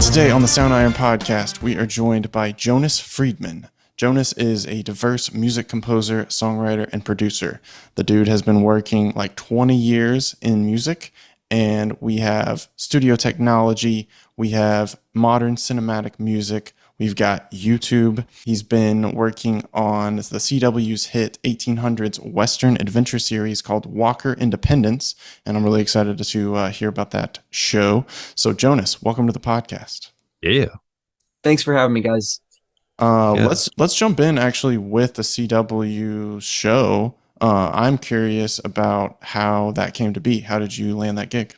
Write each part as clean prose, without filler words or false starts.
Today on the Soundiron podcast, we are joined by Jonas Friedman. Jonas is a diverse music composer, songwriter, and producer. The dude has been working like 20 years in music, and we have studio technology, we have modern cinematic music, we've got YouTube. He's been working on the CW's hit 1800s Western adventure series called Walker Independence, and I'm really excited to hear about that show. So Jonas, welcome to the podcast. Yeah. Thanks for having me, guys. Let's jump in actually with the CW show. I'm curious about how that came to be. How did you land that gig?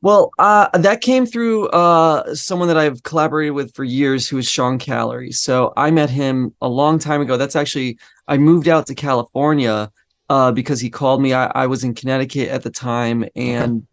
Well, that came through someone that I've collaborated with for years, who is Sean Callery. So I met him a long time ago. That's actually, I moved out to California because he called me. I was in Connecticut at the time, and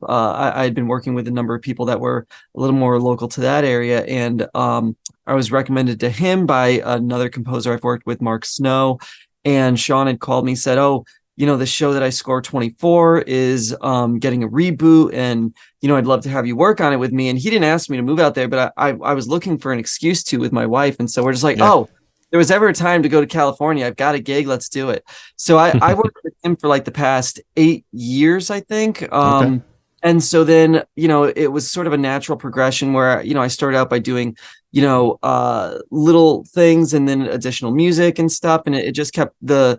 I had been working with a number of people that were a little more local to that area. And I was recommended to him by another composer I've worked with, Mark Snow. And Sean had called me, said, "Oh, the show that I score 24 is getting a reboot, and I'd love to have you work on it with me." And he didn't ask me to move out there, but I was looking for an excuse to with my wife, and so we're just like, oh, there was ever a time to go to California, I've got a gig, let's do it. So I worked with him for like the past 8 years, I think. Okay. And so then, it was sort of a natural progression where, I started out by doing, little things and then additional music and stuff. And it just kept, the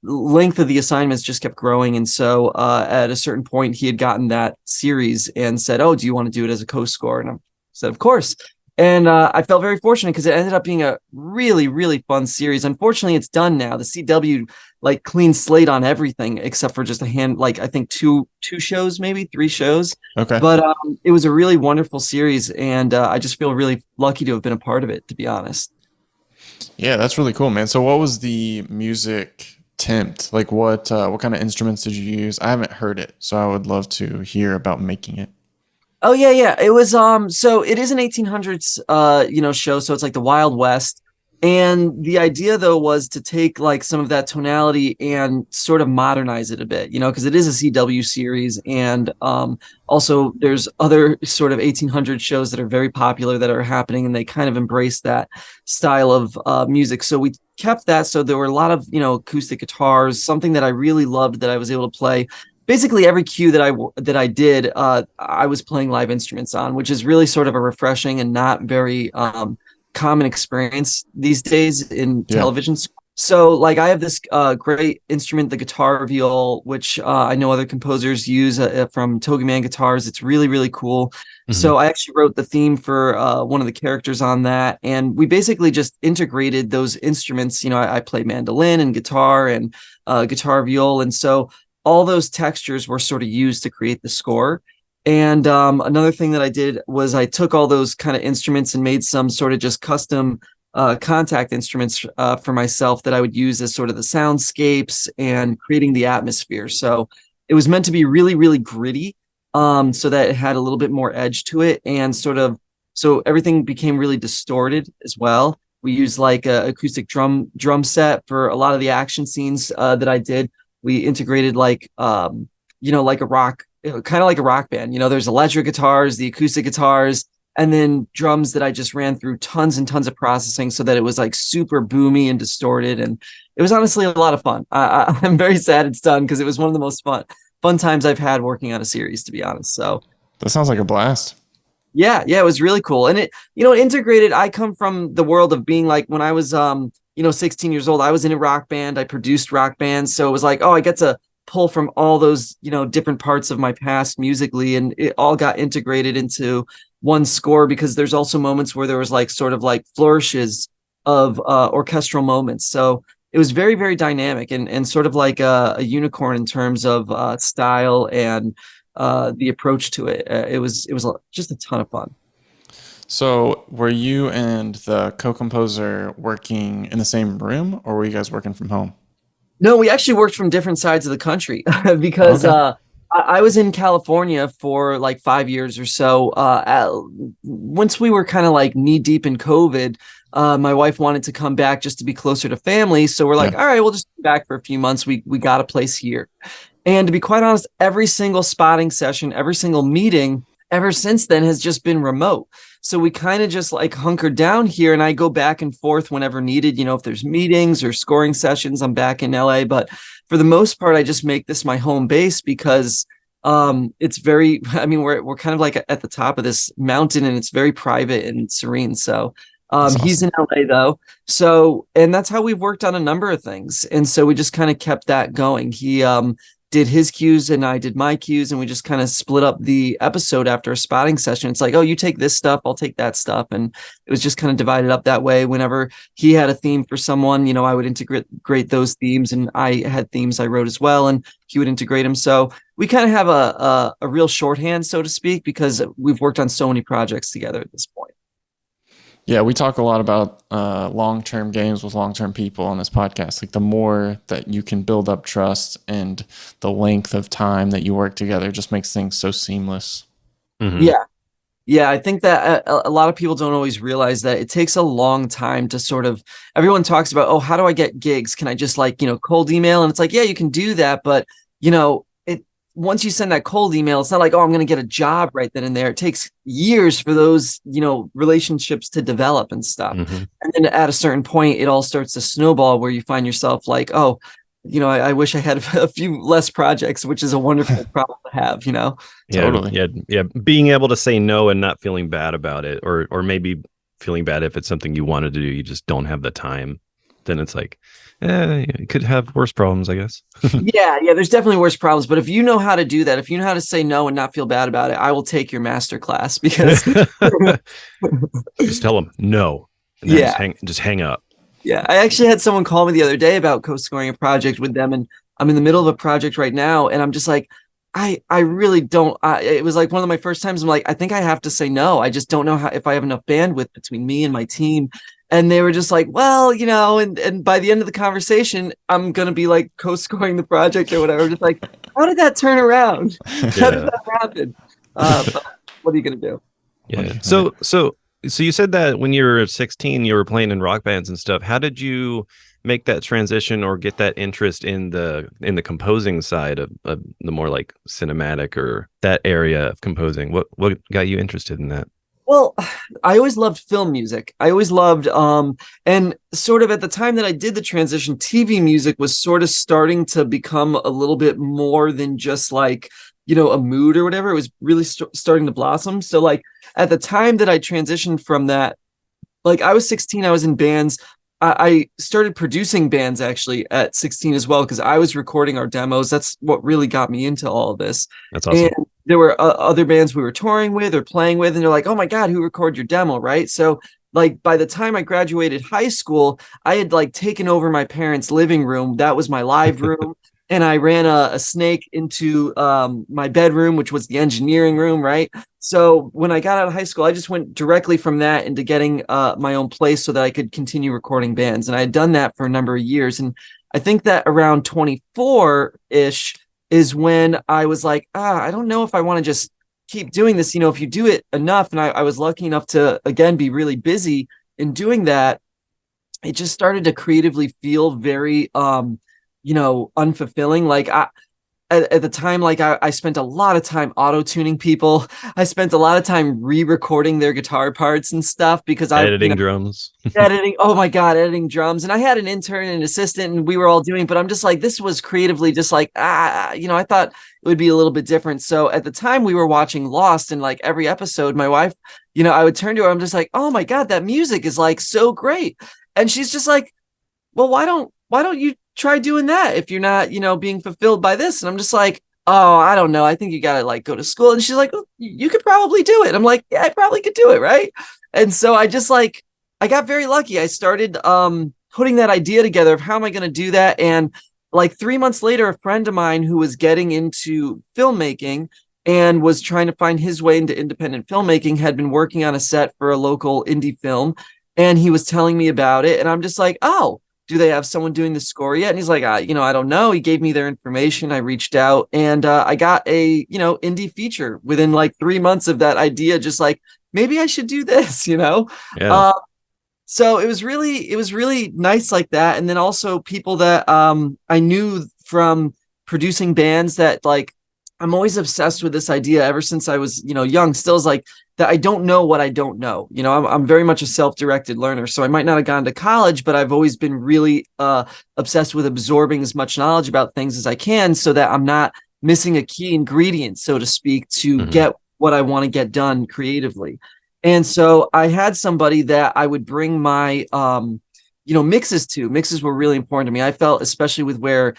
length of the assignments just kept growing. And so at a certain point, he had gotten that series and said, "Oh, do you want to do it as a co-score?" And I said, "Of course." And I felt very fortunate because it ended up being a really, really fun series. Unfortunately, it's done now. The CW clean slate on everything except for just I think two shows, maybe 3 shows. Okay. But it was a really wonderful series, and I just feel really lucky to have been a part of it, to be honest. Yeah, that's really cool, man. So what was the music tempt? Like what kind of instruments did you use? I haven't heard it, so I would love to hear about making it. Oh yeah. It was so it is an 1800s show, so it's like the Wild West. And the idea though was to take like some of that tonality and sort of modernize it a bit, because it is a CW series, and also there's other sort of 1800 shows that are very popular that are happening, and they kind of embrace that style of music. So we kept that, so there were a lot of acoustic guitars, something that I really loved that I was able to play. Basically every cue that I did, I was playing live instruments on, which is really sort of a refreshing and not very common experience these days in television. So I have this great instrument, the guitar viol, which I know other composers use from Togiman Guitars. It's really, really cool. Mm-hmm. So I actually wrote the theme for one of the characters on that. And we basically just integrated those instruments. I play mandolin and guitar and guitar viol. And so all those textures were sort of used to create the score. And another thing that I did was I took all those kind of instruments and made some sort of just custom contact instruments for myself that I would use as sort of the soundscapes and creating the atmosphere. So it was meant to be really, really gritty, so that it had a little bit more edge to it, and so everything became really distorted as well. We used like a acoustic drum set for a lot of the action scenes that I did. We integrated like a rock, kind of like a rock band. There's electric guitars, the acoustic guitars, and then drums that I just ran through tons and tons of processing so that it was like super boomy and distorted. And it was honestly a lot of fun. I'm very sad it's done because it was one of the most fun times I've had working on a series, to be honest. So that sounds like a blast. Yeah, it was really cool. And it, integrated, I come from the world of being like, when I was 16 years old, I was in a rock band. I produced rock bands. So it was like, oh, I get to pull from all those, different parts of my past musically. And it all got integrated into one score, because there's also moments where there was like sort of like flourishes of orchestral moments. So it was very, very dynamic and sort of like a unicorn in terms of style and the approach to it. It was just a ton of fun. So were you and the co-composer working in the same room, or were you guys working from home? No, we actually worked from different sides of the country because I was in California for like 5 years or so. Once we were kind of like knee deep in COVID, my wife wanted to come back just to be closer to family. So we're like, all right, we'll just come back for a few months. We got a place here. And to be quite honest, every single spotting session, every single meeting, ever since then has just been remote. So we kind of just like hunkered down here, and I go back and forth whenever needed. If there's meetings or scoring sessions, I'm back in LA. But for the most part, I just make this my home base because it's very, I mean, we're kind of like at the top of this mountain, and it's very private and serene. So That's he's awesome. in LA though. So, and that's how we've worked on a number of things. And so we just kind of kept that going. He did his cues and I did my cues, and we just kind of split up the episode after a spotting session. It's like, oh, you take this stuff, I'll take that stuff. And it was just kind of divided up that way. Whenever he had a theme for someone, I would integrate those themes, and I had themes I wrote as well, and he would integrate them. So we kind of have a real shorthand, so to speak, because we've worked on so many projects together at this point. Yeah, we talk a lot about long-term games with long-term people on this podcast. Like the more that you can build up trust and the length of time that you work together just makes things so seamless. Mm-hmm. Yeah. Yeah, I think that a lot of people don't always realize that it takes a long time to sort of, everyone talks about, oh, how do I get gigs? Can I just like, cold email? And it's like, yeah, you can do that. But, once you send that cold email, it's not like, oh, I'm going to get a job right then and there. It takes years for those, relationships to develop and stuff. Mm-hmm. And then at a certain point, it all starts to snowball where you find yourself like, oh, I wish I had a few less projects, which is a wonderful problem to have, Yeah, Totally. Yeah. Being able to say no and not feeling bad about it, or maybe feeling bad if it's something you wanted to do, you just don't have the time. Then it's like, you could have worse problems, I guess. Yeah, there's definitely worse problems. But if you know how to do that, if you know how to say no and not feel bad about it, I will take your master class because just tell them no. And then just hang up. Yeah, I actually had someone call me the other day about co-scoring a project with them, and I'm in the middle of a project right now, and I'm just like, I really don't. It was like one of my first times. I'm like, I think I have to say no. I just don't know if I have enough bandwidth between me and my team. And they were just like, well, and by the end of the conversation, I'm gonna be like co-scoring the project or whatever. Just like, how did that turn around? How did that happen? But what are you gonna do? Yeah. So you said that when you were 16, you were playing in rock bands and stuff. How did you make that transition or get that interest in the composing side of the more like cinematic or that area of composing? What got you interested in that? Well, I always loved film music. I always loved, and sort of at the time that I did the transition, TV music was sort of starting to become a little bit more than just like, a mood or whatever. It was really starting to blossom. So like at the time that I transitioned from that, like I was 16, I was in bands. I started producing bands actually at 16 as well, because I was recording our demos. That's what really got me into all of this. That's awesome. And there were other bands we were touring with or playing with, and they're like, oh my God, who recorded your demo, right? So like by the time I graduated high school, I had like taken over my parents' living room. That was my live room. And I ran a snake into my bedroom, which was the engineering room, right? So when I got out of high school, I just went directly from that into getting my own place so that I could continue recording bands. And I had done that for a number of years. And I think that around 24-ish is when I was like, I don't know if I want to just keep doing this. If you do it enough, and I was lucky enough to, again, be really busy in doing that, it just started to creatively feel very unfulfilling. Like at the time, like I spent a lot of time auto-tuning people. I spent a lot of time re-recording their guitar parts and stuff because editing drums. Oh my God, editing drums. And I had an intern and assistant, and we were all doing, but I'm just like, this was creatively just like, I thought it would be a little bit different. So at the time we were watching Lost, and like every episode, my wife, I would turn to her, I'm just like, oh my God, that music is like so great. And she's just like, well, why don't you try doing that if you're not, being fulfilled by this? And I'm just like, oh, I don't know. I think you got to like go to school. And she's like, well, you could probably do it. I'm like, yeah, I probably could do it. Right. And so I just like, I got very lucky. I started putting that idea together of how am I going to do that? And like 3 months later, a friend of mine who was getting into filmmaking and was trying to find his way into independent filmmaking had been working on a set for a local indie film. And he was telling me about it. And I'm just like, oh, do they have someone doing the score yet? And he's like, I don't know. He gave me their information. I reached out, and I got a, indie feature within like 3 months of that idea. Just like, maybe I should do this, Yeah. So it was really nice like that. And then also people that I knew from producing bands that like I'm always obsessed with this idea ever since I was, young, still is like that. I don't know what I don't know. I'm very much a self-directed learner. So I might not have gone to college, but I've always been really obsessed with absorbing as much knowledge about things as I can so that I'm not missing a key ingredient, so to speak, to get what I want to get done creatively. And so I had somebody that I would bring my mixes to. Mixes were really important to me. I felt, especially with where,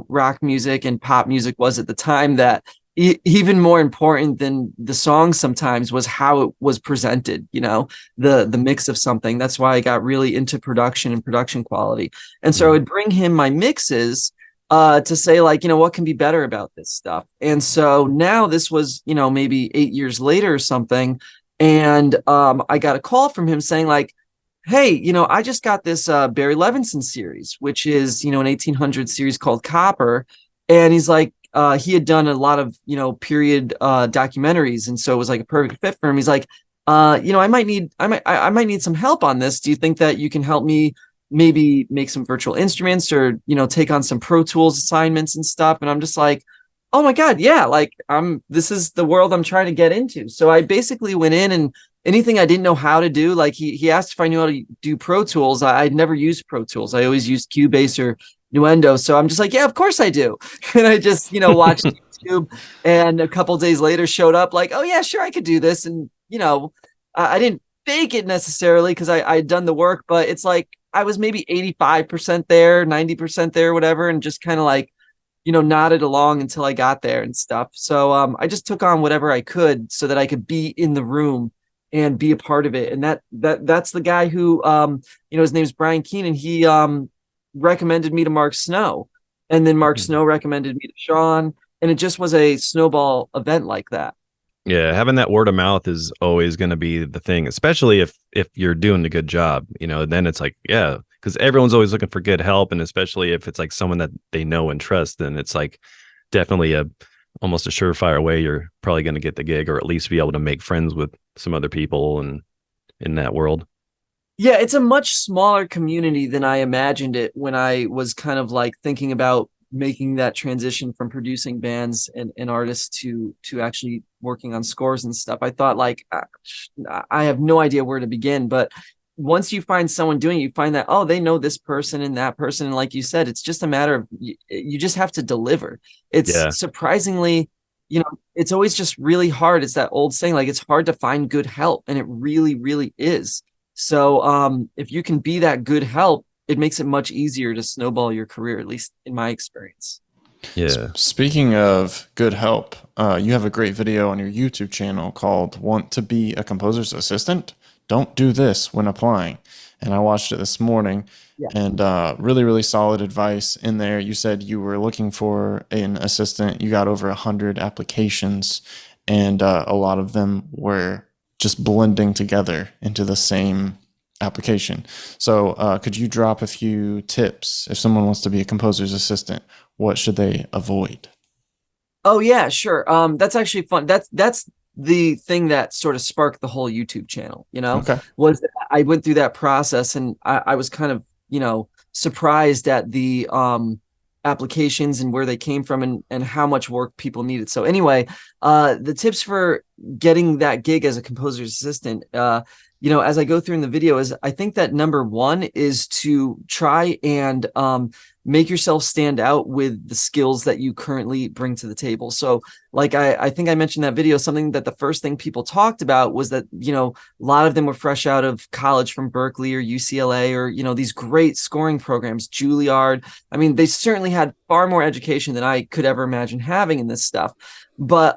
rock music and pop music was at the time, that even more important than the song sometimes was how it was presented, the mix of something. That's why I got really into production and production quality. And so I would bring him my mixes to say, like, what can be better about this stuff. And so now this was, maybe 8 years later or something. And I got a call from him saying, like, hey, I just got this Barry Levinson series, which is, an 1800 series called Copper. And he's like, he had done a lot of, period documentaries. And so it was like a perfect fit for him. He's like, I might need some help on this. Do you think that you can help me maybe make some virtual instruments or, take on some Pro Tools assignments and stuff? And I'm just like, oh my God, yeah, like this is the world I'm trying to get into. So I basically went in, and anything I didn't know how to do, like he asked if I knew how to do Pro Tools. I'd never used Pro Tools. I always used Cubase or Nuendo. So I'm just like, yeah, of course I do. And I just, watched YouTube, and a couple days later showed up like, oh yeah, sure, I could do this. And, I didn't fake it necessarily because I'd done the work, but it's like I was maybe 85% there, 90% there, whatever. And just kind of like, nodded along until I got there and stuff. So I just took on whatever I could so that I could be in the room and be a part of it. And that's the guy who, his name's Brian Keenan. He recommended me to Mark Snow, and then Mark Snow recommended me to Sean, and it just was a snowball event like that. Yeah, having that word of mouth is always going to be the thing, especially if you're doing a good job, then it's like, yeah, because everyone's always looking for good help. And especially if it's like someone that they know and trust, then it's like definitely almost a surefire way you're probably going to get the gig, or at least be able to make friends with some other people and in that world. Yeah, it's a much smaller community than I imagined it when I was kind of like thinking about making that transition from producing bands and artists to actually working on scores and stuff. I thought, like, I have no idea where to begin, but once you find someone doing it, you find that, oh, they know this person and that person. And like you said, it's just a matter of, you just have to deliver. It's surprisingly, it's always just really hard. It's that old saying, like, it's hard to find good help. And it really, really is. So if you can be that good help, it makes it much easier to snowball your career, at least in my experience. Yeah. Speaking of good help, you have a great video on your YouTube channel called Want to Be a Composer's Assistant? Don't do this when applying. And I watched it this morning, and really, really solid advice in there. You said you were looking for an assistant. You got over 100 applications, and a lot of them were just blending together into the same application. So could you drop a few tips if someone wants to be a composer's assistant? What should they avoid? Oh yeah, sure. That's actually fun. That's the thing that sort of sparked the whole YouTube channel, Okay. was that I went through that process, and I was kind of, surprised at the applications and where they came from, and how much work people needed. So anyway, the tips for getting that gig as a composer's assistant, as I go through in the video, is I think that number one is to try and make yourself stand out with the skills that you currently bring to the table. So like I think I mentioned that video, something that the first thing people talked about was that, a lot of them were fresh out of college from Berkeley or UCLA or, these great scoring programs, Juilliard. I mean, they certainly had far more education than I could ever imagine having in this stuff. But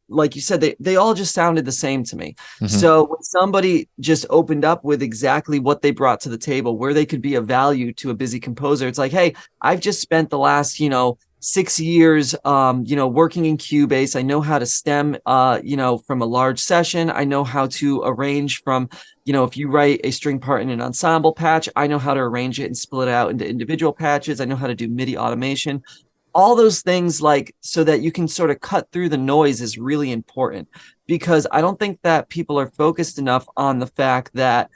like you said, they all just sounded the same to me. Mm-hmm. So when somebody just opened up with exactly what they brought to the table, where they could be of value to a busy composer, it's like, hey, I've just spent the last, 6 years, working in Cubase. I know how to stem, from a large session. I know how to arrange from, if you write a string part in an ensemble patch, I know how to arrange it and split it out into individual patches. I know how to do MIDI automation. All those things, like, so that you can sort of cut through the noise, is really important, because I don't think that people are focused enough on the fact that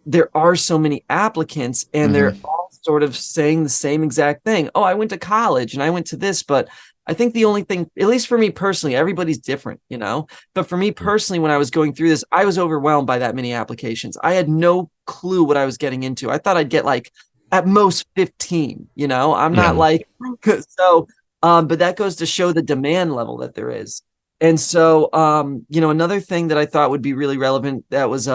there are so many applicants, and they're all sort of saying the same exact thing. Oh, I went to college and I went to this, but I think the only thing, at least for me personally, everybody's different, you know? But for me personally, when I was going through this, I was overwhelmed by that many applications. I had no clue what I was getting into. I thought I'd get like at most 15, you know? I'm not like, so, but that goes to show the demand level that there is. And so, you know, another thing that I thought would be really relevant that was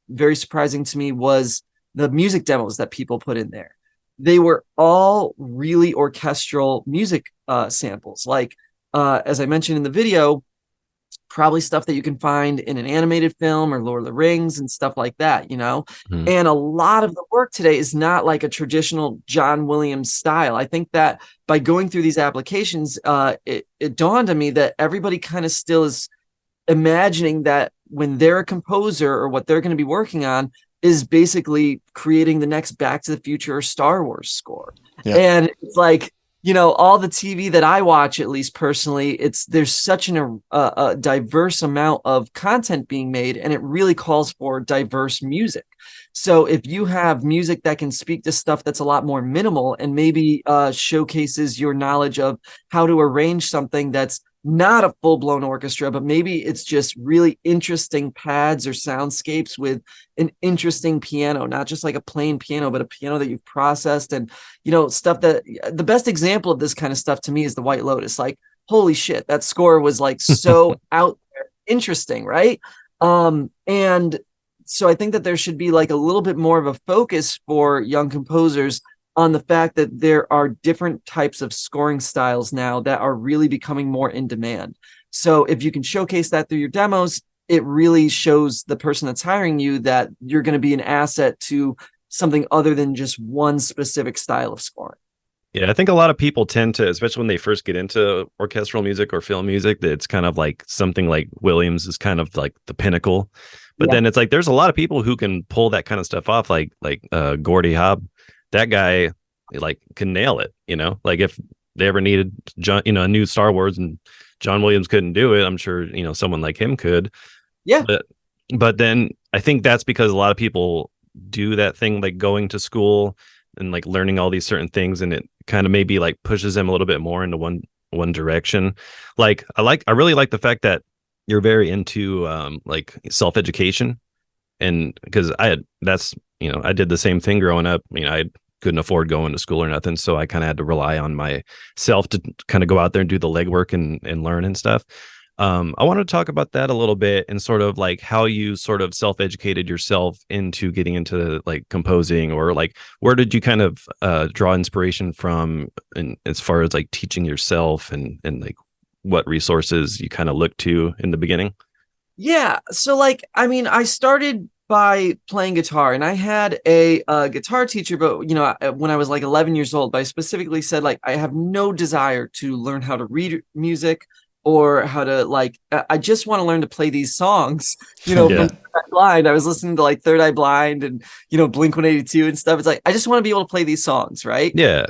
very surprising to me was the music demos that people put in there. They were all really orchestral music samples. Like, as I mentioned in the video, probably stuff that you can find in an animated film or Lord of the Rings and stuff like that, you know? And a lot of the work today is not like a traditional John Williams style. I think that by going through these applications, it dawned on me that everybody kind of still is imagining that when they're a composer or what they're going to be working on is basically creating the next Back to the Future or Star Wars score. Yeah. And it's like, you know, all the TV that I watch, at least personally, there's such a diverse amount of content being made, and it really calls for diverse music. So if you have music that can speak to stuff that's a lot more minimal and maybe showcases your knowledge of how to arrange something that's not a full-blown orchestra, but maybe it's just really interesting pads or soundscapes with an interesting piano, not just like a plain piano, but a piano that you've processed. And, you know, stuff that the best example of this kind of stuff to me is the White Lotus. Like, holy shit, that score was like so out there, interesting, right? And so I think that there should be like a little bit more of a focus for young composers on the fact that there are different types of scoring styles now that are really becoming more in demand. So if you can showcase that through your demos, it really shows the person that's hiring you that you're going to be an asset to something other than just one specific style of scoring. Yeah, I think a lot of people tend to, especially when they first get into orchestral music or film music, that it's kind of like something like Williams is kind of like the pinnacle. But then it's like there's a lot of people who can pull that kind of stuff off, like Gordy Hobb. That guy like can nail it, you know, like if they ever needed a new Star Wars and John Williams couldn't do it, I'm sure, you know, someone like him could. Yeah. But then I think that's because a lot of people do that thing, like going to school and like learning all these certain things. And it kind of maybe like pushes them a little bit more into one direction. Like I really like the fact that you're very into like self-education. And because I did the same thing growing up. You know, I couldn't afford going to school or nothing. So I kind of had to rely on myself to kind of go out there and do the legwork and learn and stuff. I wanted to talk about that a little bit and sort of like how you sort of self-educated yourself into getting into like composing, or like where did you kind of draw inspiration from, and as far as like teaching yourself and like what resources you kind of looked to in the beginning? Yeah. So like, I mean, I started by playing guitar, and I had a guitar teacher, but you know, when I was like 11 years old, but I specifically said like, I have no desire to learn how to read music or how to like, I just want to learn to play these songs, you know, from Third Eye Blind. I was listening to like Third Eye Blind and, you know, Blink-182 and stuff. It's like, I just want to be able to play these songs. Right. Yeah.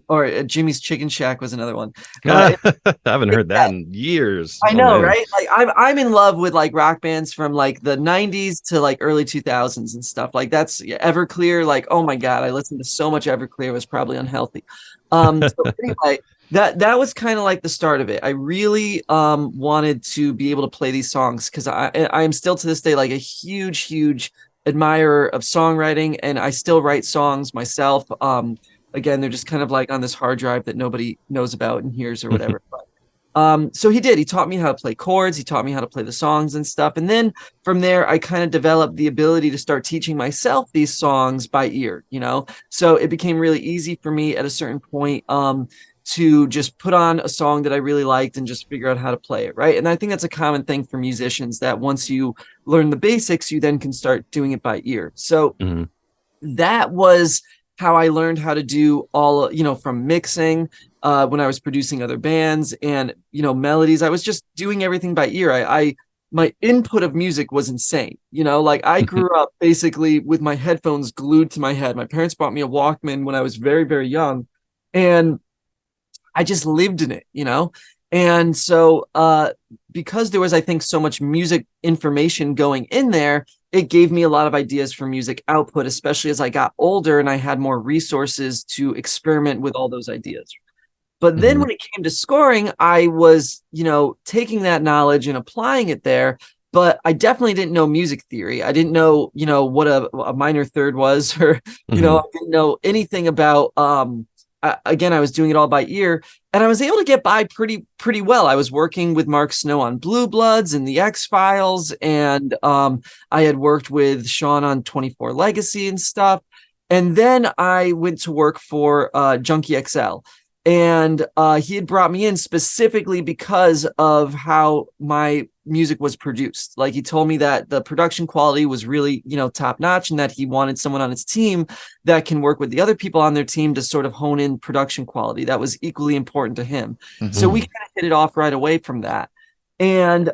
Or Jimmy's Chicken Shack was another one. I haven't heard that in years. I know, right? Like I'm in love with like rock bands from like the 90s to like early 2000s and stuff. Like that's Everclear. Like, oh my God, I listened to so much Everclear. It was probably unhealthy. So anyway, that was kind of like the start of it. I really wanted to be able to play these songs because I am still to this day like a huge admirer of songwriting, and I still write songs myself. Again, they're just kind of like on this hard drive that nobody knows about and hears or whatever. But, so he taught me how to play chords. He taught me how to play the songs and stuff. And then from there, I kind of developed the ability to start teaching myself these songs by ear, you know? So it became really easy for me at a certain point, to just put on a song that I really liked and just figure out how to play it. Right. And I think that's a common thing for musicians, that once you learn the basics, you then can start doing it by ear. So that was how I learned how to do all, you know, from mixing, when I was producing other bands, and, you know, melodies. I was just doing everything by ear. My input of music was insane. You know, like I grew up basically with my headphones glued to my head. My parents bought me a Walkman when I was very, very young, and I just lived in it, you know? And so because there was, I think, so much music information going in there, it gave me a lot of ideas for music output, especially as I got older and I had more resources to experiment with all those ideas. But then when it came to scoring, I was, taking that knowledge and applying it there. But I definitely didn't know music theory. I didn't know, what a minor third was, or, I didn't know anything about, again, I was doing it all by ear, and I was able to get by pretty well. I was working with Mark Snow on Blue Bloods and the X-Files, and I had worked with Sean on 24 Legacy and stuff. And then I went to work for JunkieXL. And he had brought me in specifically because of how my music was produced. Like, he told me that the production quality was really, top notch, and that he wanted someone on his team that can work with the other people on their team to sort of hone in production quality. That was equally important to him. So we kind of hit it off right away from that. And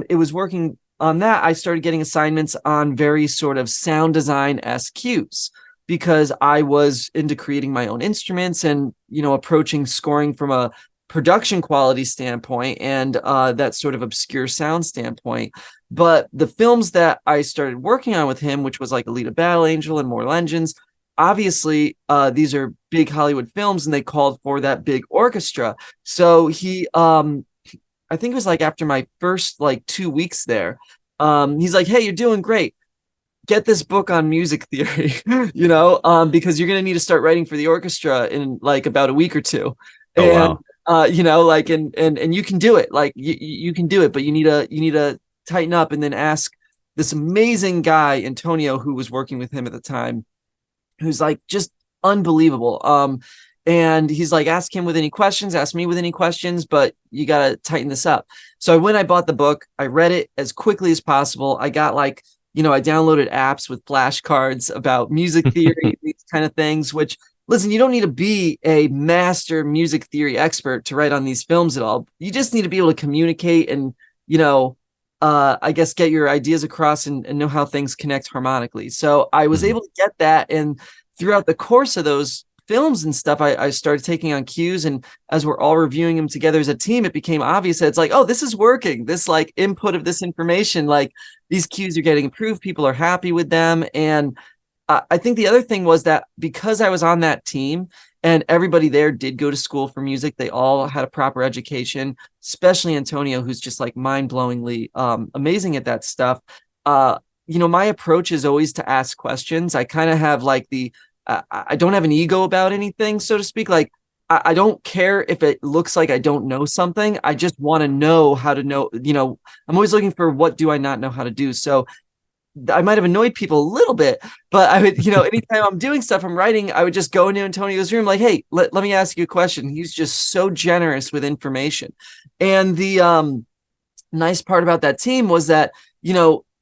it was working on that. I started getting assignments on very sort of sound design-esque cues, because I was into creating my own instruments and, approaching scoring from a production quality standpoint and that sort of obscure sound standpoint. But the films that I started working on with him, which was like Alita Battle Angel and More Legends, obviously these are big Hollywood films, and they called for that big orchestra. So he, I think it was like after my first like 2 weeks there, he's like, "Hey, you're doing great. Get this book on music theory," because you're going to need to start writing for the orchestra in like about a week or two. Oh, And, wow. like, and you can do it. Like, you can do it, but you need to tighten up, and then ask this amazing guy, Antonio, who was working with him at the time, who's like just unbelievable. And he's like, ask him with any questions, ask me with any questions, but you got to tighten this up. So when I bought the book, I read it as quickly as possible. I got like, I downloaded apps with flashcards about music theory, these kind of things, which, listen, you don't need to be a master music theory expert to write on these films at all. You just need to be able to communicate and, I guess, get your ideas across and know how things connect harmonically. So I was able to get that. And throughout the course of those films and stuff, I started taking on cues, and as we're all reviewing them together as a team, it became obvious that it's like, oh, this is working. This like input of this information, like these cues are getting improved, people are happy with them. And I think the other thing was that because I was on that team and everybody there did go to school for music, they all had a proper education, especially Antonio, who's just like mind-blowingly amazing at that stuff. My approach is always to ask questions. I kind of have like I don't have an ego about anything, so to speak. Like, I don't care if it looks like I don't know something. I just want to know how to know, I'm always looking for what do I not know how to do. So I might have annoyed people a little bit, but I would, anytime I'm doing stuff, I'm writing, I would just go into Antonio's room like, "Hey, let me ask you a question." He's just so generous with information. And the nice part about that team was that,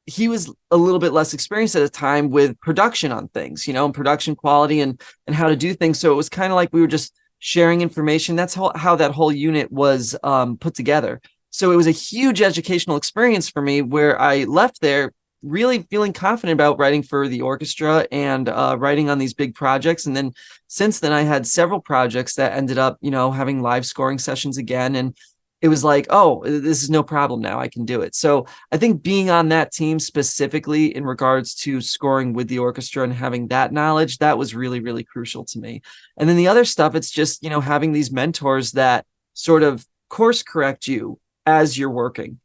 he was a little bit less experienced at the time with production on things, and production quality and how to do things. So it was kind of like we were just sharing information. That's how that whole unit was put together. So it was a huge educational experience for me, where I left there really feeling confident about writing for the orchestra and writing on these big projects. And then since then, I had several projects that ended up, having live scoring sessions again. And it was like, oh, this is no problem now. I can do it. So I think being on that team specifically in regards to scoring with the orchestra and having that knowledge, that was really, really crucial to me. And then the other stuff, it's just, having these mentors that sort of course correct you as you're working,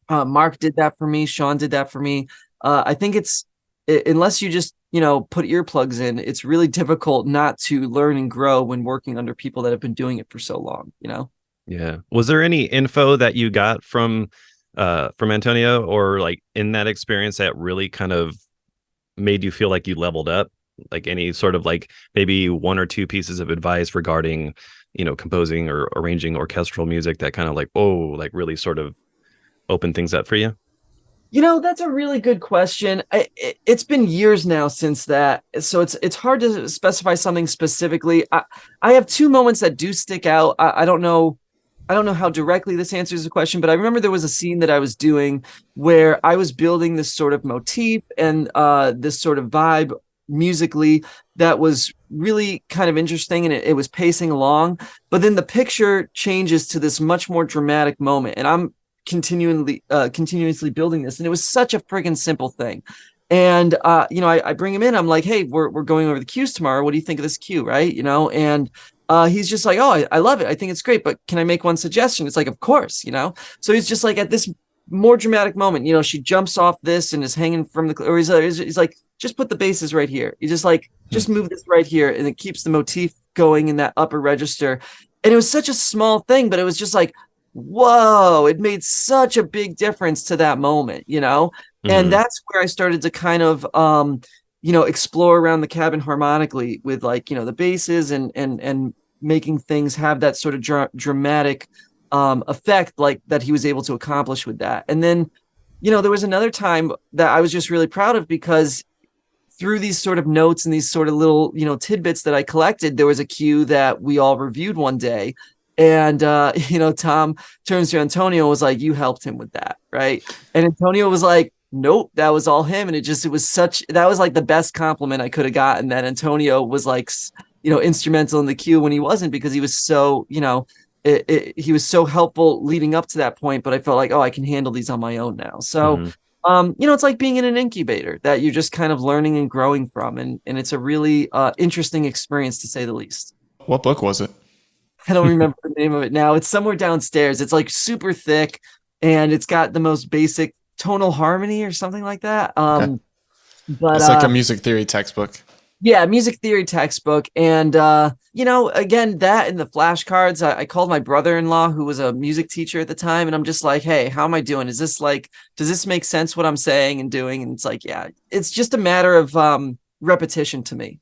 Mark did that for me. Sean did that for me. I think unless you just, put earplugs in, it's really difficult not to learn and grow when working under people that have been doing it for so long, Yeah. Was there any info that you got from Antonio, or like in that experience, that really kind of made you feel like you leveled up? Like any sort of like maybe one or two pieces of advice regarding, composing or arranging orchestral music that kind of like, oh, like really sort of opened things up for you? That's a really good question. It's been years now since that, so it's hard to specify something specifically. I have two moments that do stick out. I don't know how directly this answers the question, but I remember there was a scene that I was doing where I was building this sort of motif and this sort of vibe musically that was really kind of interesting, and it was pacing along. But then the picture changes to this much more dramatic moment, and I'm continuously building this. And it was such a friggin' simple thing. And I bring him in. I'm like, hey, we're going over the cues tomorrow. What do you think of this cue? Right. And he's just like, oh, I love it. I think it's great. But can I make one suggestion? It's like, of course, So he's just like, at this more dramatic moment, she jumps off this and is hanging from the, or he's like, just put the basses right here. You just like, just move this right here. And it keeps the motif going in that upper register. And it was such a small thing, but it was just like, whoa, it made such a big difference to that moment, And that's where I started to kind of, explore around the cabin harmonically with the basses and making things have that sort of dramatic effect like that he was able to accomplish with that. And then, there was another time that I was just really proud of because through these sort of notes and these sort of little, tidbits that I collected, there was a cue that we all reviewed one day. And, Tom turns to Antonio and was like, you helped him with that. Right. And Antonio was like, nope, that was all him. And that was like the best compliment I could have gotten, that Antonio was like, instrumental in the cue when he wasn't, because he was so, he was so helpful leading up to that point. But I felt like, oh, I can handle these on my own now. So, it's like being in an incubator that you're just kind of learning and growing from. And it's a really interesting experience, to say the least. What book was it? I don't remember the name of it now. It's somewhere downstairs. It's like super thick and it's got the most basic tonal harmony or something like that. Okay. But it's like a music theory textbook. Yeah, music theory textbook. And, again, that and the flashcards, I called my brother-in-law, who was a music teacher at the time. And I'm just like, hey, how am I doing? Does this make sense what I'm saying and doing? And it's like, yeah, it's just a matter of repetition to me.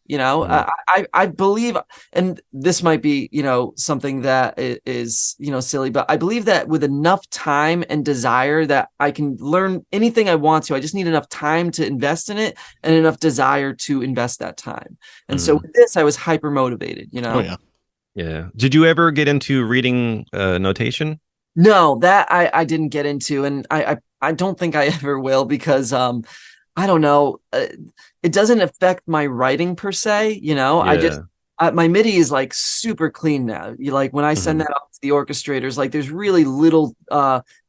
I believe, and this might be, something that is, silly, but I believe that with enough time and desire that I can learn anything I want to. I just need enough time to invest in it and enough desire to invest that time. And so with this, I was hyper motivated, Oh yeah. Yeah. Did you ever get into reading notation? No, that I didn't get into, and I don't think I ever will, because I don't know. It doesn't affect my writing per se. I just, my MIDI is like super clean now. When I send that off to the orchestrators, like there's really little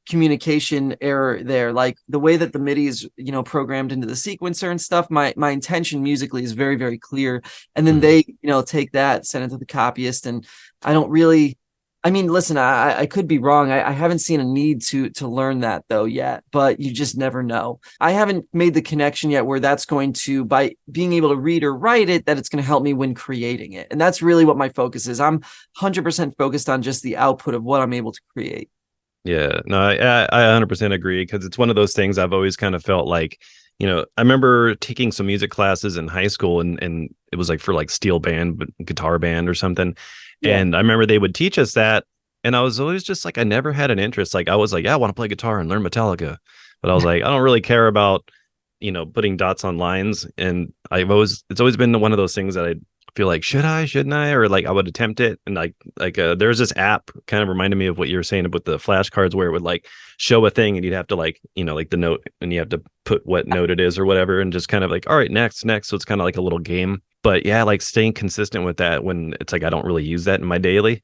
communication error there. Like the way that the MIDI is, programmed into the sequencer and stuff, my intention musically is very, very clear. And then they, take that, send it to the copyist. And I don't really, listen, I could be wrong. I haven't seen a need to learn that though yet, but you just never know. I haven't made the connection yet where that's going to, by being able to read or write it, that it's going to help me when creating it. And that's really what my focus is. I'm 100% focused on just the output of what I'm able to create. Yeah, no, I 100% agree, because it's one of those things I've always kind of felt like, I remember taking some music classes in high school and it was like for like steel band, but guitar band or something. Yeah. And I remember they would teach us that. And I was always just like, I never had an interest. Like I was like, yeah, I want to play guitar and learn Metallica. But I was like, I don't really care about, putting dots on lines. And it's always been one of those things that I feel like, shouldn't I? Or like I would attempt it. And there's this app kind of reminded me of what you were saying about the flashcards, where it would like show a thing and you'd have to like the note, and you have to put what note it is or whatever, and just kind of like, all right, next. So it's kind of like a little game. But yeah, like staying consistent with that when it's like I don't really use that in my daily,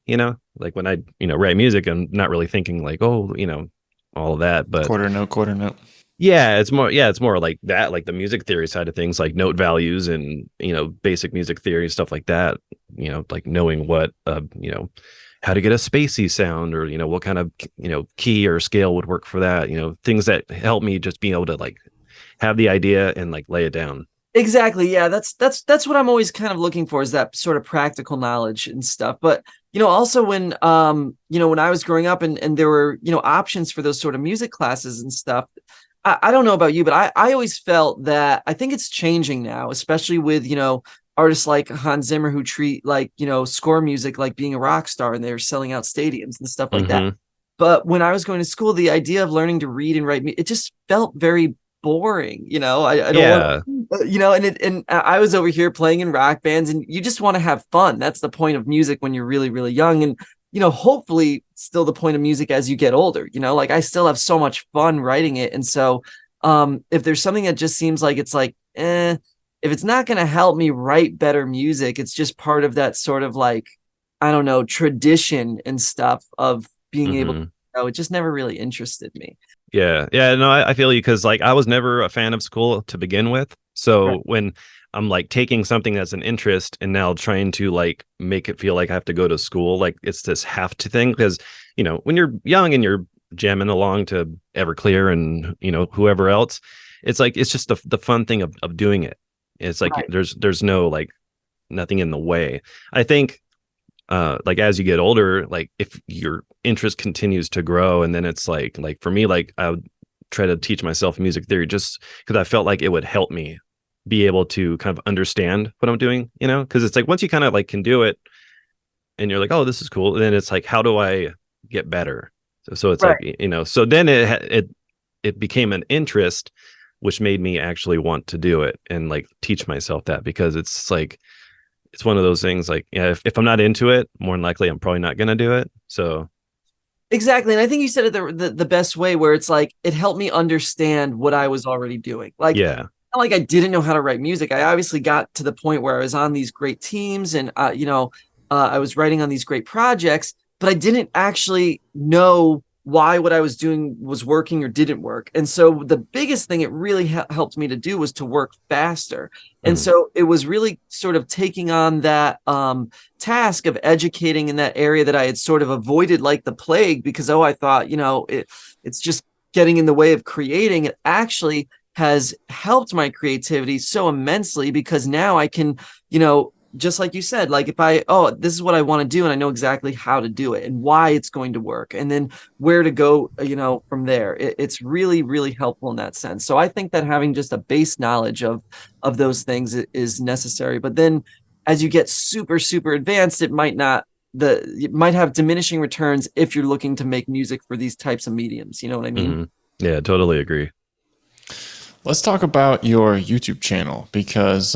like when I, write music, I'm not really thinking like, oh, all of that. But quarter note. Yeah, it's more like that, like the music theory side of things, like note values and, basic music theory, stuff like that, like knowing what, how to get a spacey sound, or, what kind of, key or scale would work for that, things that help me just being able to like have the idea and like lay it down. Exactly. Yeah, that's what I'm always kind of looking for, is that sort of practical knowledge and stuff. But also when when I was growing up and there were options for those sort of music classes and stuff, I don't know about you, but I always felt that, I think it's changing now, especially with artists like Hans Zimmer, who treat like score music like being a rock star, and they're selling out stadiums and stuff like that. But when I was going to school, the idea of learning to read and write, it just felt very boring. I don't want, and I was over here playing in rock bands, and you just want to have fun. That's the point of music when you're really, really young. And, hopefully still the point of music as you get older, like I still have so much fun writing it. And so if there's something that just seems like it's like, if it's not going to help me write better music, it's just part of that sort of like, I don't know, tradition and stuff of being able to it just never really interested me. Yeah. Yeah. No, I feel you because like I was never a fan of school to begin with. Right. So when I'm like taking something that's an interest and now trying to like make it feel like I have to go to school, like it's this have to thing. Because, when you're young and you're jamming along to Everclear and, whoever else, it's like it's just the fun thing of doing it. It's like Right. there's no like nothing in the way. I think like as you get older, like if your interest continues to grow, and then it's like for me, like I would try to teach myself music theory just because I felt like it would help me be able to kind of understand what I'm doing, because it's like once you kind of like can do it and you're like, oh, this is cool, and then it's like, how do I get better? So it's Right. like, so then it became an interest, which made me actually want to do it and like teach myself that, because it's like it's one of those things like, yeah, if I'm not into it, more than likely I'm probably not going to do it. So Exactly. And I think you said it the best way, where it's like it helped me understand what I was already doing. Like, yeah. not like I didn't know how to write music. I obviously got to the point where I was on these great teams and I was writing on these great projects, but I didn't actually know why what I was doing was working or didn't work. And so the biggest thing it really helped me to do was to work faster. And Mhm. so it was really sort of taking on that task of educating in that area that I had sort of avoided like the plague, because I thought, it's just getting in the way of creating. It actually has helped my creativity so immensely, because now I can, just like you said, like if this is what I want to do and I know exactly how to do it and why it's going to work and then where to go, from there. It's really, really helpful in that sense. So I think that having just a base knowledge of those things is necessary. But then as you get super, super advanced, it might have diminishing returns if you're looking to make music for these types of mediums. You know what I mean? Mhm. Yeah, totally agree. Let's talk about your YouTube channel because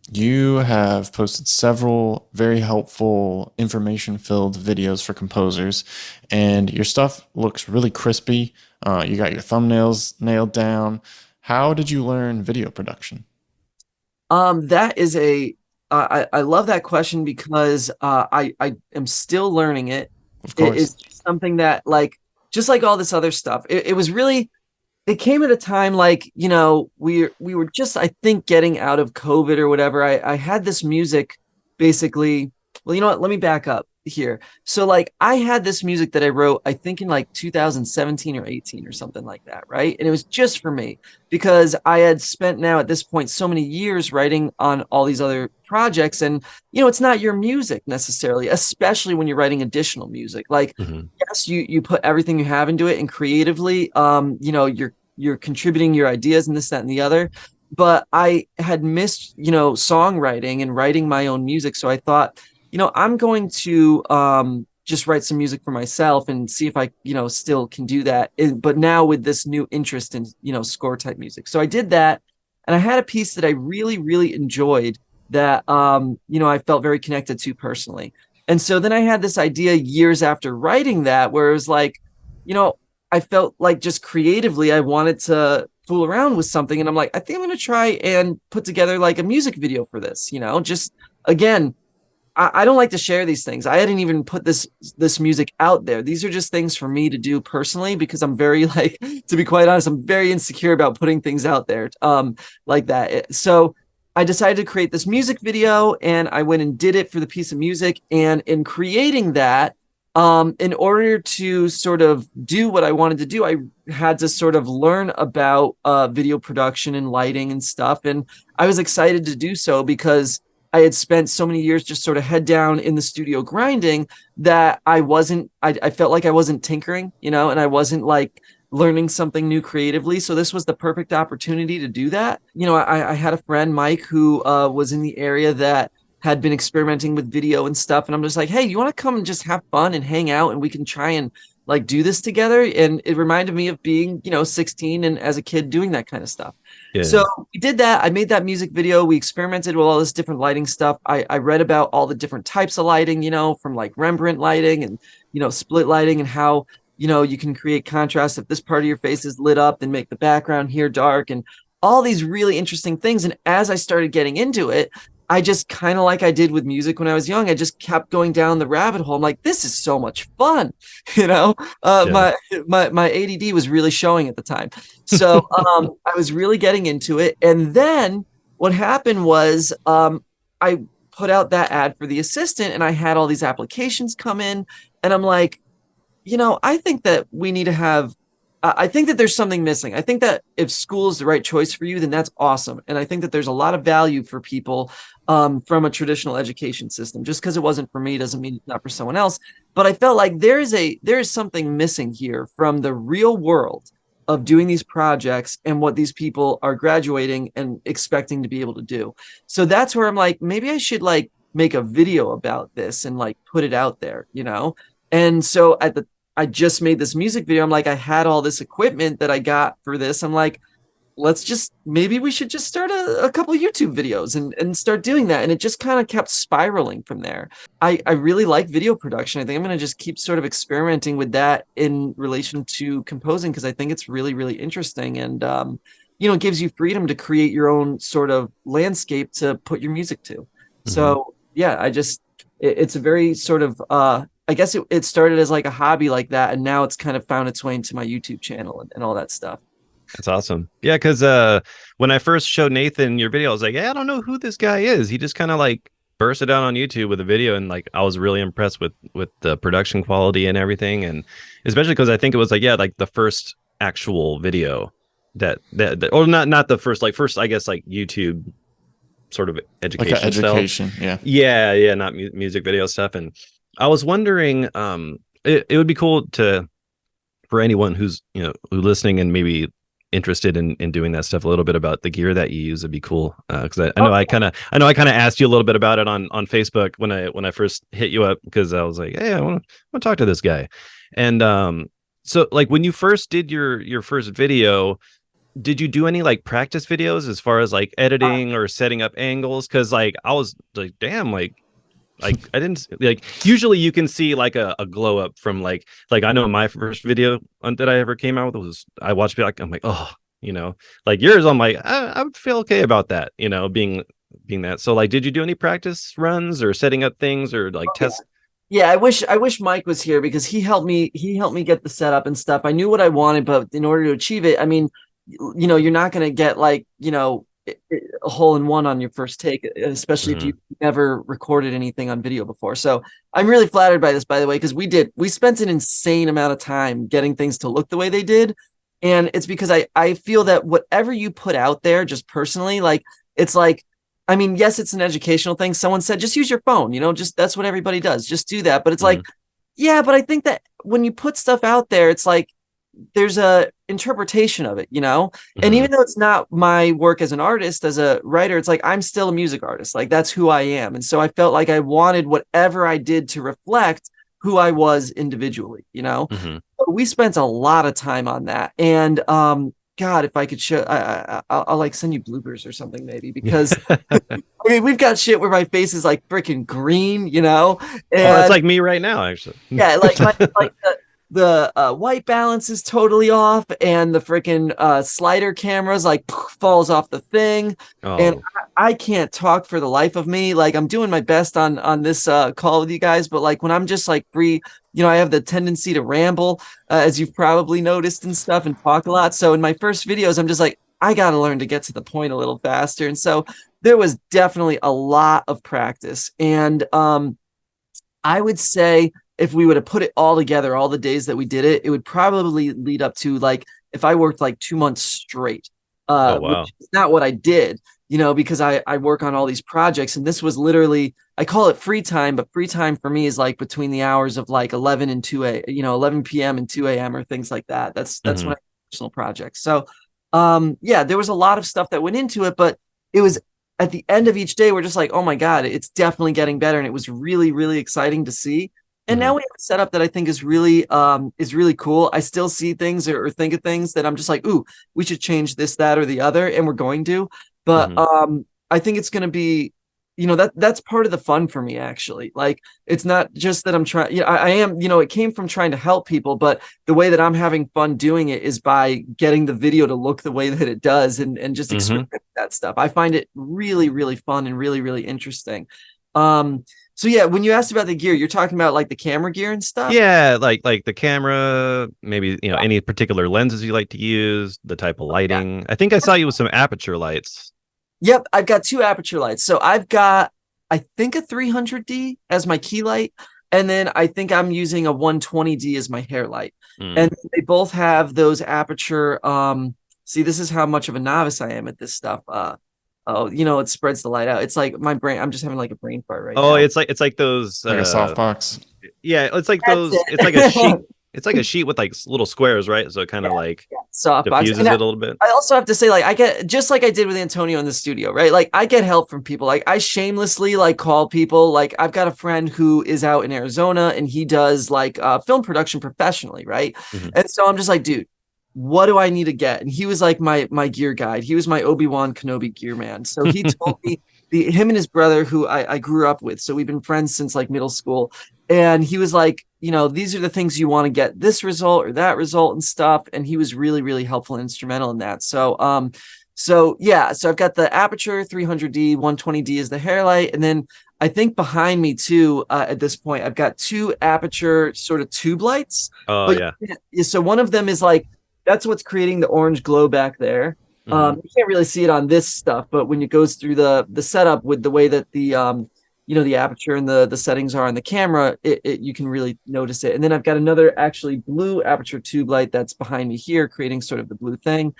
you have posted several very helpful, information filled videos for composers, and your stuff looks really crispy. You got your thumbnails nailed down. How did you learn video production? That is I love that question because I am still learning it. Of It course. is something that, like, just like all this other stuff, it was really, it came at a time like, we were just, I think, getting out of COVID or whatever. I had this music basically. Well, you know what? Let me back up here. So like I had this music that I wrote, I think in like 2017 or 18 or something like that, right? And it was just for me, because I had spent now at this point so many years writing on all these other projects. And it's not your music necessarily, especially when you're writing additional music. Like, Mhm. yes, you put everything you have into it, and creatively, you're contributing your ideas and this, that, and the other. But I had missed, songwriting and writing my own music. So I thought, I'm going to just write some music for myself and see if I, still can do that. But now with this new interest in, score type music. So I did that. And I had a piece that I really, really enjoyed that, I felt very connected to personally. And so then I had this idea years after writing that, where it was like, you know, I felt like just creatively, I wanted to fool around with something. And I'm like, I think I'm going to try and put together like a music video for this, just again, I don't like to share these things. I hadn't even put this music out there. These are just things for me to do personally, because I'm very, like, to be quite honest, I'm very insecure about putting things out there like that. So I decided to create this music video, and I went and did it for the piece of music. And in creating that, in order to sort of do what I wanted to do, I had to sort of learn about video production and lighting and stuff. And I was excited to do so, because I had spent so many years just sort of head down in the studio grinding, that I felt like I wasn't tinkering, and I wasn't like learning something new creatively. So this was the perfect opportunity to do that. I had a friend, Mike, who was in the area that had been experimenting with video and stuff. And I'm just like, hey, you want to come and just have fun and hang out, and we can try and like do this together. And it reminded me of being, 16 and as a kid doing that kind of stuff. Yeah. So we did that. I made that music video. We experimented with all this different lighting stuff. I read about all the different types of lighting, from like Rembrandt lighting and, split lighting, and how, you can create contrast. If this part of your face is lit up, then make the background here dark, and all these really interesting things. And as I started getting into it, I just kind of like I did with music when I was young. I just kept going down the rabbit hole. I'm like, this is so much fun, you know. Yeah. My ADD was really showing at the time, so I was really getting into it. And then what happened was I put out that ad for the assistant, and I had all these applications come in, and I'm like, I think that we need to have. I think that there's something missing. I think that if school is the right choice for you, then that's awesome. And I think that there's a lot of value for people from a traditional education system. Just because it wasn't for me doesn't mean it's not for someone else. But I felt like there is something missing here from the real world of doing these projects and what these people are graduating and expecting to be able to do. So that's where I'm like, maybe I should like make a video about this and like put it out there. And so I just made this music video. I'm like, I had all this equipment that I got for this. I'm like, maybe we should just start a couple YouTube videos and start doing that. And it just kind of kept spiraling from there. I really like video production. I think I'm going to just keep sort of experimenting with that in relation to composing, because I think it's really, really interesting. And, it gives you freedom to create your own sort of landscape to put your music to. Mm-hmm. So yeah, it's a very sort of, I guess it started as like a hobby like that, and now it's kind of found its way into my YouTube channel and all that stuff. That's awesome. Yeah, because when I first showed Nathan your video, I was like, hey, I don't know who this guy is. He just kind of like bursted out on YouTube with a video, and like I was really impressed with the production quality and everything, and especially because I think it was like the first actual video that or not the first I guess like YouTube sort of education like education style. Yeah, not music video stuff. And I was wondering, it would be cool for anyone who's who's listening and maybe interested in doing that stuff, a little bit about the gear that you use. It'd be cool, because I know I kind of asked you a little bit about it on Facebook when I first hit you up, because I was like, hey, I want to talk to this guy. And so like when you first did your first video, did you do any like practice videos as far as like editing or setting up angles? Because like I was like, damn, like I didn't like, usually you can see like a glow up from like I know my first video that I ever came out with was, I watched it, I'm like, oh, like yours, I'm like, I would feel okay about that, being that. So like, did you do any practice runs or setting up things or like test? Yeah, I wish Mike was here, because he helped me get the setup and stuff. I knew what I wanted, but in order to achieve it, I mean, you're not going to get like, a hole in one on your first take, especially if you've never recorded anything on video before. So I'm really flattered by this, by the way, because we spent an insane amount of time getting things to look the way they did. And it's because I feel that whatever you put out there, just personally, like, it's like, I mean, yes, it's an educational thing. Someone said, just use your phone, just, that's what everybody does. Just do that. But it's like, yeah, but I think that when you put stuff out there, it's like, there's a interpretation of it, and even though it's not my work as an artist, as a writer, it's like I'm still a music artist. Like, that's who I am. And so I felt like I wanted whatever I did to reflect who I was individually, But we spent a lot of time on that. And God, if I could show, I'll like send you bloopers or something maybe, because I mean, we've got shit where my face is like freaking green, And it's like me right now, actually. Yeah, like the white balance is totally off, and the freaking slider cameras like falls off the thing. And I can't talk for the life of me. Like, I'm doing my best on this call with you guys, but like when I'm just like free, I have the tendency to ramble, as you've probably noticed and stuff, and talk a lot. So in my first videos, I'm just like, I gotta learn to get to the point a little faster. And so there was definitely a lot of practice. And I would say, if we would have put it all together, all the days that we did it, it would probably lead up to like, if I worked like 2 months straight, wow. which is not what I did, because I work on all these projects, and this was literally, I call it free time, but free time for me is like between the hours of like 11 and 11 p.m. and 2 a.m. or things like that. That's when I do personal projects. So, yeah, there was a lot of stuff that went into it, but it was at the end of each day, we're just like, oh my God, it's definitely getting better. And it was really, really exciting to see. And now we have a setup that I think is really cool. I still see things or think of things that I'm just like, ooh, we should change this, that, or the other, and we're going to. But I think it's going to be that's part of the fun for me, actually. Like, it's not just that I'm trying, I am, it came from trying to help people, but the way that I'm having fun doing it is by getting the video to look the way that it does, and just experiment with that stuff. I find it really, really fun and really, really interesting. So yeah, when you asked about the gear, you're talking about like the camera gear and stuff. Yeah, like the camera, maybe any particular lenses you like to use, the type of lighting. I think I saw you with some aperture lights. Yep, I've got two aperture lights. So I've got, I think, a 300D as my key light, and then I think I'm using a 120D as my hair light. And they both have those aperture. See, this is how much of a novice I am at this stuff. It spreads the light out. It's like my brain. I'm just having like a brain fart right now. Oh, it's like those like a softbox. Yeah, it's like That's those. it. It's like a sheet. It's like a sheet with like little squares, right? So it kind of Softbox. diffuses it a little bit. I also have to say, like, I get, just like I did with Antonio in the studio, right? Like, I get help from people. Like, I shamelessly like call people. Like, I've got a friend who is out in Arizona, and he does like film production professionally, right? And so I'm just like, dude, what do I need to get? And he was like my gear guide. He was my Obi-Wan Kenobi gear man. So he told me him and his brother, who I grew up with. So we've been friends since like middle school. And he was like, these are the things you want to get this result or that result and stuff. And he was really, really helpful and instrumental in that. So, so I've got the aperture 300D, 120D is the hair light. And then I think behind me too, at this point, I've got two aperture sort of tube lights. Oh, yeah. So one of them is like, that's what's creating the orange glow back there. You can't really see it on this stuff, but when it goes through the setup with the way that the the aperture and the settings are on the camera, you can really notice it. And then I've got another actually blue aperture tube light that's behind me here, creating sort of the blue thing.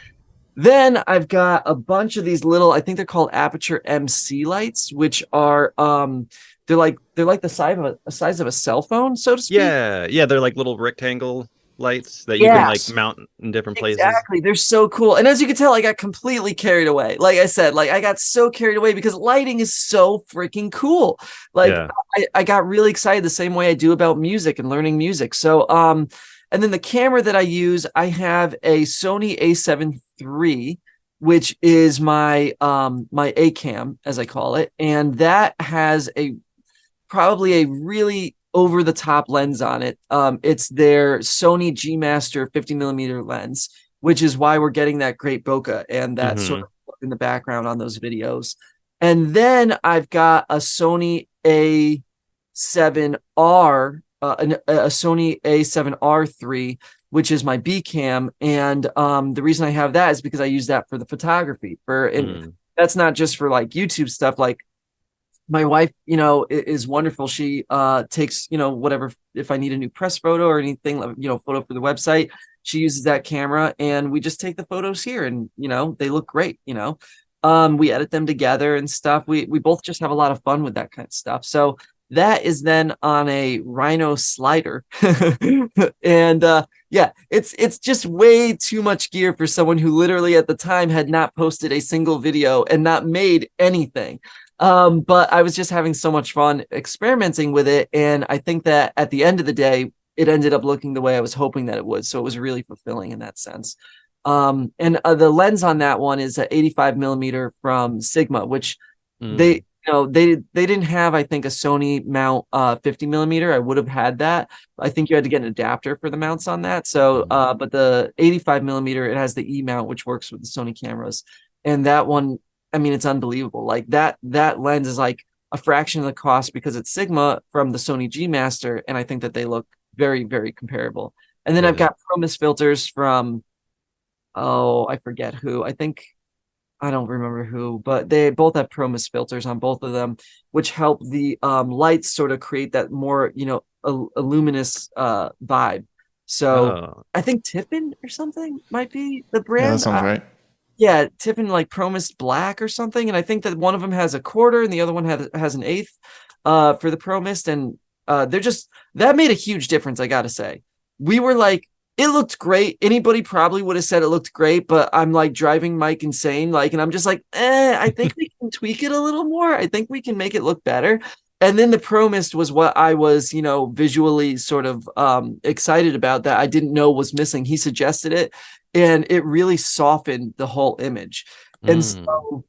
Then I've got a bunch of these little, I think they're called aperture MC lights, which are they're like the size of a cell phone, so to speak. Yeah, they're like little rectangle lights that you can like mount in different places. Exactly. They're so cool. And as you can tell, I got completely carried away. Like I said, like I got so carried away because lighting is so freaking cool. Like I got really excited the same way I do about music and learning music. So and then the camera that I use, I have a Sony A7 III, which is my my A cam, as I call it, and that has probably a really over the top lens on it. It's their Sony G Master 50mm lens, which is why we're getting that great bokeh and that sort of in the background on those videos. And then I've got a Sony A7R, a Sony A7R3, which is my B cam. And the reason I have that is because I use that for the photography. And that's not just for like YouTube stuff. Like, my wife, is wonderful. She takes, whatever, if I need a new press photo or anything, photo for the website, she uses that camera and we just take the photos here and, they look great, we edit them together and stuff. We both just have a lot of fun with that kind of stuff. So that is then on a Rhino slider. And it's just way too much gear for someone who literally at the time had not posted a single video and not made anything. But I was just having so much fun experimenting with it. And I think that at the end of the day, it ended up looking the way I was hoping that it would. So it was really fulfilling in that sense. And the lens on that one is an 85mm from Sigma, which they didn't have, I think, a Sony mount 50mm. I would have had that. I think you had to get an adapter for the mounts on that. So, but the 85mm, it has the E mount, which works with the Sony cameras. And that one, I mean, it's unbelievable. Like that lens is like a fraction of the cost because it's Sigma from the Sony G Master. And I think that they look very, very comparable. And then I've got ProMist filters from, I forget who. I don't remember who, but they both have ProMist filters on both of them, which help the lights sort of create that more, a luminous vibe. So I think Tiffin or something might be the brand. Yeah, that sounds right. Yeah, Tiffin like ProMist Black or something. And I think that one of them has a quarter and the other one has an eighth for the ProMist. And that made a huge difference, I gotta say. We were like, it looked great. Anybody probably would have said it looked great, but I'm like driving Mike insane. Like, and I'm just like, I think we can tweak it a little more. I think we can make it look better. And then the ProMist was what I was, visually sort of excited about that I didn't know was missing. He suggested it and it really softened the whole image. And so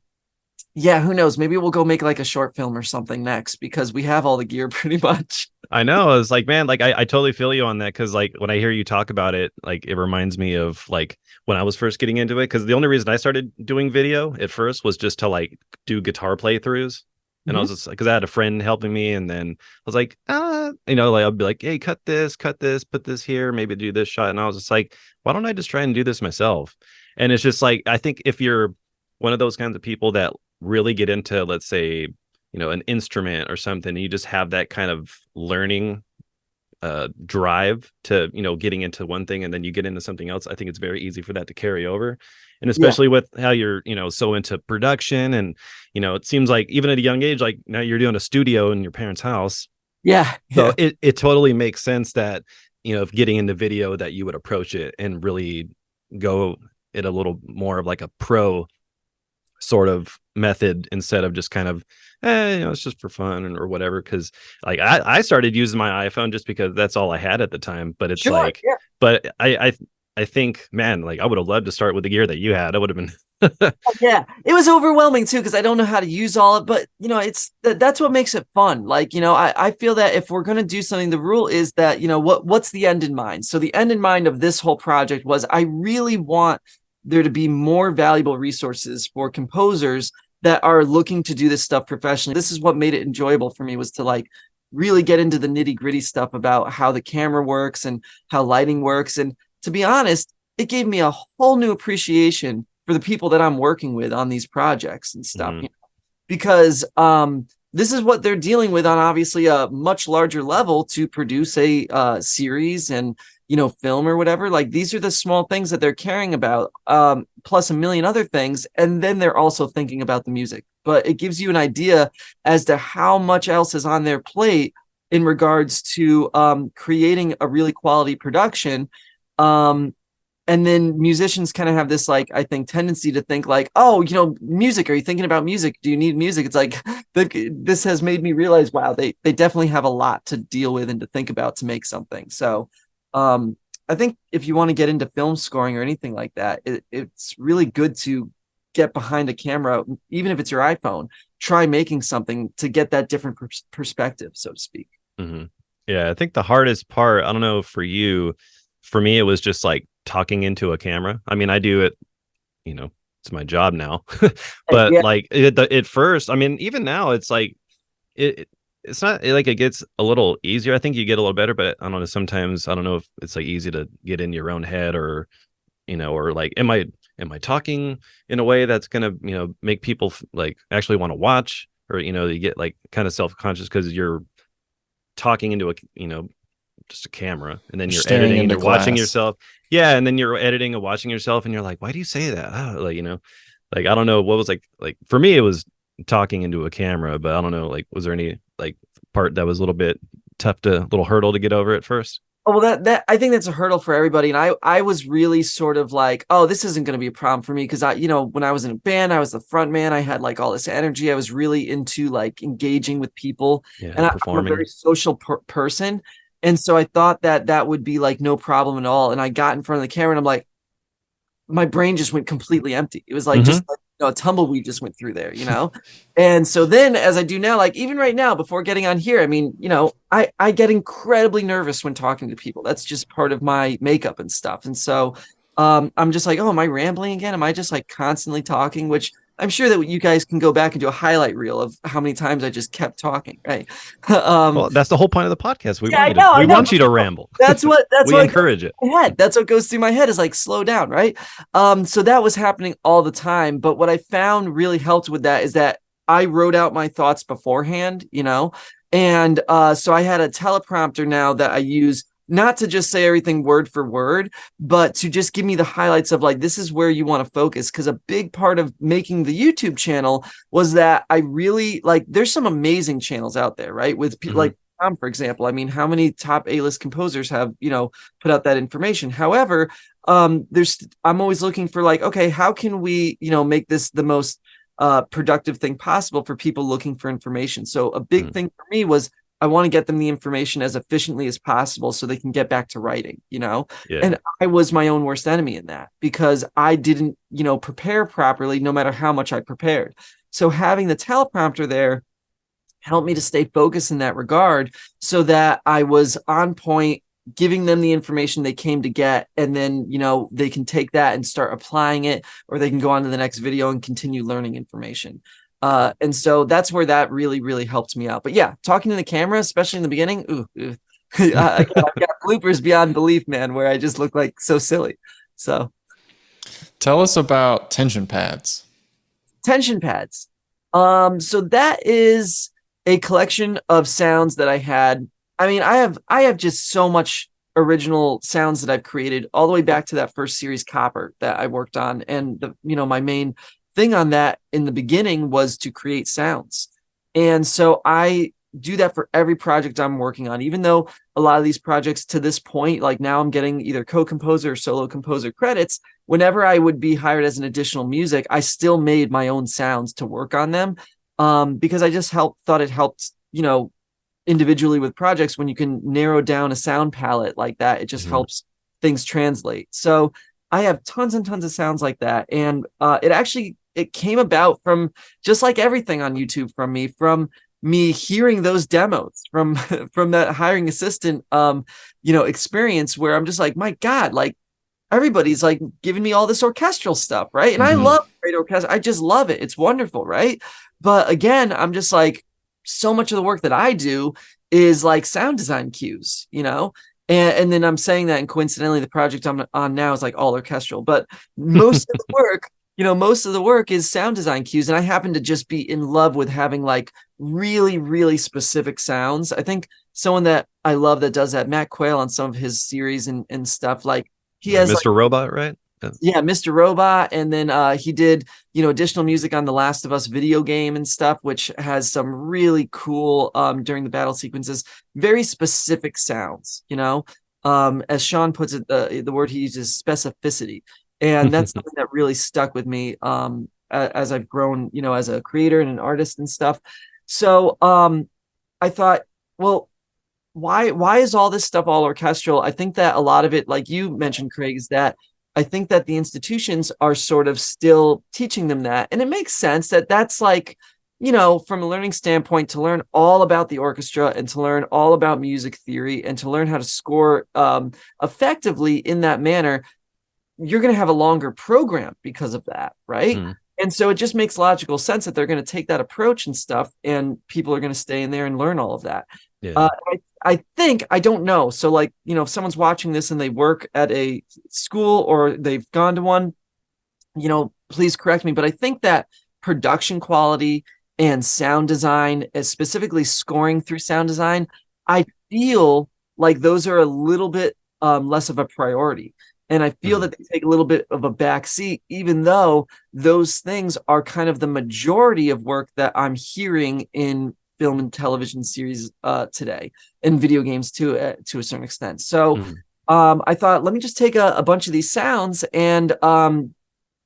Yeah, who knows? Maybe we'll go make like a short film or something next because we have all the gear pretty much. I know. It's like, man, like I totally feel you on that because like when I hear you talk about it, like it reminds me of like when I was first getting into it. Because the only reason I started doing video at first was just to like do guitar playthroughs. And I was just like, because I had a friend helping me, and then I was like, like I'll be like, hey, cut this, put this here, maybe do this shot. And I was just like, why don't I just try and do this myself? And it's just like, I think if you're one of those kinds of people that really get into, let's say, an instrument or something, you just have that kind of learning drive to getting into one thing and then you get into something else. I think it's very easy for that to carry over, and especially with how you're so into production, and it seems like even at a young age, like now you're doing a studio in your parents' house. So it totally makes sense that if getting into video that you would approach it and really go it a little more of like a pro sort of method instead of just kind of it's just for fun or whatever. Because like I started using my iPhone just because that's all I had at the time, but it's but I think, man, like I would have loved to start with the gear that you had. I would have been Yeah, it was overwhelming too because I don't know how to use all it, but it's that's what makes it fun. Like, I feel that if we're going to do something, the rule is that what's the end in mind. So the end in mind of this whole project was I really want there to be more valuable resources for composers that are looking to do this stuff professionally. This is what made it enjoyable for me, was to like really get into the nitty-gritty stuff about how the camera works and how lighting works. And to be honest, it gave me a whole new appreciation for the people that I'm working with on these projects and stuff, because this is what they're dealing with on obviously a much larger level to produce a series and film or whatever. Like, these are the small things that they're caring about, plus a million other things, and then they're also thinking about the music. But it gives you an idea as to how much else is on their plate in regards to creating a really quality production. And then musicians kind of have this, like, I think, tendency to think like, oh, music, are you thinking about music? Do you need music? It's like, this has made me realize, wow, they definitely have a lot to deal with and to think about to make something. So I think if you want to get into film scoring or anything like that, it's really good to get behind a camera, even if it's your iPhone. Try making something to get that different perspective, so to speak. Yeah, I think the hardest part, I don't know for you, for me, it was just like talking into a camera. I mean, I do it, it's my job now, but like at first, I mean, even now, it's like it's not like it gets a little easier. I think you get a little better, but I don't know. Sometimes I don't know if it's like easy to get in your own head, or or like, am I talking in a way that's gonna make people like actually want to watch, or you get like kind of self-conscious because you're talking into a just a camera, and then you're editing and you're watching yourself. Yeah, and then you're editing and watching yourself, and you're like, why do you say that? Like like I don't know what was like for me it was talking into a camera, but I don't know, like, was there any like part that was a little bit tough, little hurdle to get over at first? Oh, well, that I think that's a hurdle for everybody. And I was really sort of like, oh, this isn't going to be a problem for me. Because when I was in a band, I was the front man. I had like all this energy. I was really into like engaging with people. And I'm a very social person. And so I thought that would be like no problem at all. And I got in front of the camera and I'm like, my brain just went completely empty. It was like just like, a tumbleweed just went through there, And so then, as I do now, like even right now, before getting on here, I mean, I get incredibly nervous when talking to people. That's just part of my makeup and stuff. And so I'm just like, oh, am I rambling again? Am I just like constantly talking? Which I'm sure that you guys can go back and do a highlight reel of how many times I just kept talking, right? Well, that's the whole point of the podcast. We want you to ramble. That's what we encourage it. That's what goes through my head, is like, slow down, right? So that was happening all the time. But what I found really helped with that is that I wrote out my thoughts beforehand, and so I had a teleprompter now that I use, not to just say everything word for word, but to just give me the highlights of like, this is where you want to focus. Because a big part of making the YouTube channel was that I really like, there's some amazing channels out there, right? With people like Tom, for example. I mean, how many top A-list composers have, put out that information? However, I'm always looking for like, okay, how can we, make this the most productive thing possible for people looking for information? So a big thing for me was, I want to get them the information as efficiently as possible so they can get back to writing, and I was my own worst enemy in that, because I didn't, prepare properly, no matter how much I prepared. So having the teleprompter there helped me to stay focused in that regard so that I was on point, giving them the information they came to get. And then, they can take that and start applying it, or they can go on to the next video and continue learning information. And so that's where that really, really helped me out. But yeah, talking to the camera, especially in the beginning, I've got bloopers beyond belief, man, where I just look like so silly. So tell us about tension pads. Tension pads. So that is a collection of sounds that I had. I mean, I have just so much original sounds that I've created all the way back to that first series Copper that I worked on. And my main thing on that in the beginning was to create sounds. And so I do that for every project I'm working on, even though a lot of these projects to this point, like now I'm getting either co-composer or solo composer credits. Whenever I would be hired as an additional music, I still made my own sounds to work on them. Because I just thought it helped, individually with projects, when you can narrow down a sound palette like that, it just helps things translate. So I have tons and tons of sounds like that. And it came about from just like everything on YouTube from me hearing those demos from that hiring assistant experience, where I'm just like, my God, like everybody's like giving me all this orchestral stuff, right? And I love great orchestra. I just love it. It's wonderful, right? But again, I'm just like, so much of the work that I do is like sound design cues, and then I'm saying that, and coincidentally, the project I'm on now is like all orchestral, but most of the work is sound design cues. And I happen to just be in love with having like really, really specific sounds. I think someone that I love that does that, Matt Quayle, on some of his series and stuff, like he has Mr. Robot, right? Yeah, Mr. Robot. And then he did, additional music on the Last of Us video game and stuff, which has some really cool, during the battle sequences, very specific sounds, as Sean puts it, the word he uses, specificity. And that's something that really stuck with me as I've grown, as a creator and an artist and stuff. So I thought, well, why is all this stuff all orchestral? I think that a lot of it, like you mentioned, Craig, is that I think that the institutions are sort of still teaching them that. And it makes sense that that's like, from a learning standpoint, to learn all about the orchestra and to learn all about music theory and to learn how to score effectively in that manner, you're going to have a longer program because of that, right? And so it just makes logical sense that they're going to take that approach and stuff, and people are going to stay in there and learn all of that. Yeah. I think, I don't know. So like, if someone's watching this and they work at a school or they've gone to one, please correct me. But I think that production quality and sound design, specifically scoring through sound design, I feel like those are a little bit less of a priority. And I feel that they take a little bit of a backseat, even though those things are kind of the majority of work that I'm hearing in film and television series today, and video games too, to a certain extent. So I thought, let me just take a bunch of these sounds and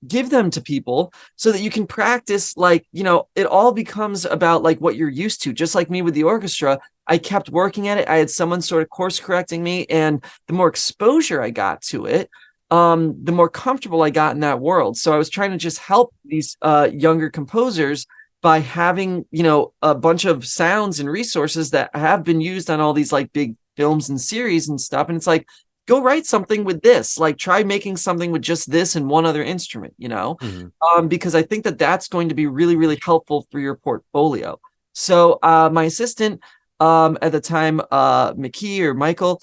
give them to people so that you can practice. Like, it all becomes about like what you're used to. Just like me with the orchestra, I kept working at it. I had someone sort of course correcting me, and the more exposure I got to it, the more comfortable I got in that world. So I was trying to just help these younger composers by having, a bunch of sounds and resources that have been used on all these like big films and series and stuff. And it's like, go write something with this, like try making something with just this and one other instrument, because I think that that's going to be really, really helpful for your portfolio. So my assistant at the time, Michael,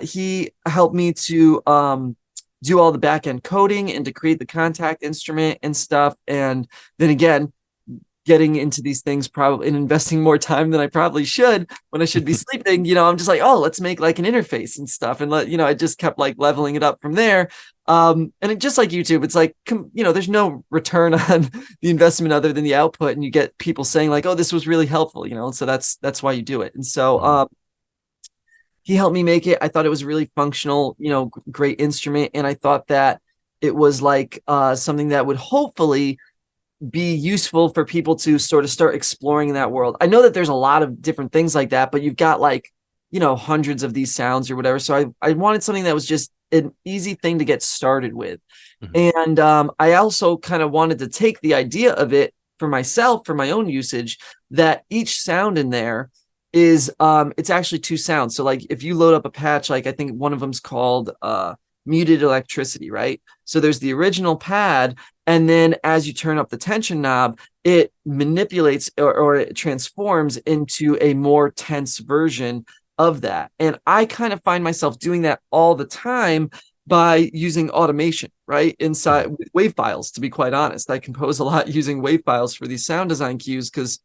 he helped me to do all the back end coding and to create the contact instrument and stuff. And then again, getting into these things probably and investing more time than I probably should when I should be sleeping, I'm just like, oh, let's make like an interface and stuff. And I just kept like leveling it up from there. And it just like YouTube, it's like, there's no return on the investment other than the output. And you get people saying like, oh, this was really helpful, and so that's why you do it. And so, he helped me make it. I thought it was a really functional, great instrument. And I thought that it was like something that would hopefully be useful for people to sort of start exploring that world. I know that there's a lot of different things like that, but you've got like, hundreds of these sounds or whatever. So I wanted something that was just an easy thing to get started with. And I also kind of wanted to take the idea of it for myself, for my own usage, that each sound in there is it's actually two sounds. So like if you load up a patch, like I think one of them's called muted electricity, right? So there's the original pad, and then as you turn up the tension knob, it manipulates or it transforms into a more tense version of that. And I kind of find myself doing that all the time by using automation, right? Inside wave files, to be quite honest. I compose a lot using wave files for these sound design cues because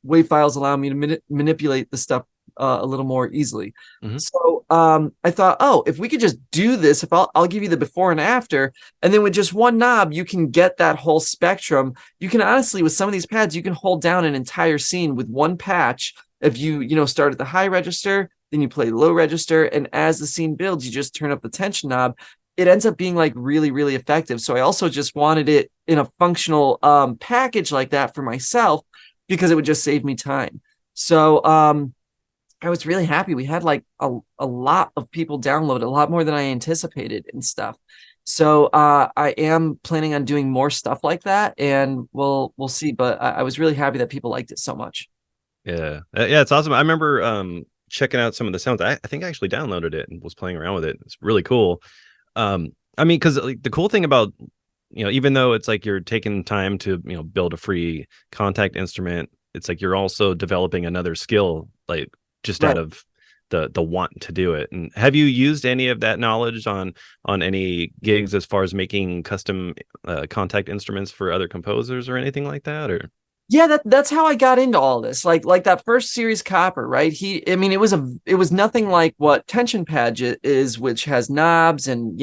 wave files allow me to manipulate the stuff a little more easily. Mm-hmm. So I thought, oh, if we could just do this, if I'll give you the before and after, and then with just one knob, you can get that whole spectrum. You can honestly, with some of these pads, you can hold down an entire scene with one patch. If you start at the high register, then you play low register, and as the scene builds, you just turn up the tension knob. It ends up being like really, really effective. So I also just wanted it in a functional package like that for myself because it would just save me time. So I was really happy. We had like a lot of people download, a lot more than I anticipated and stuff. So I am planning on doing more stuff like that, and we'll see. But I was really happy that people liked it so much. Yeah. Yeah, it's awesome. I remember checking out some of the sounds. I think I actually downloaded it and was playing around with it. It's really cool. I mean, because like the cool thing about, even though it's like you're taking time to, build a free contact instrument, it's like you're also developing another skill, like just out of the want to do it. And have you used any of that knowledge on any gigs as far as making custom contact instruments for other composers or anything like that? Or yeah, that's how I got into all this. Like that first series Copper, right? I mean, it was nothing like what Tension Pad is, which has knobs and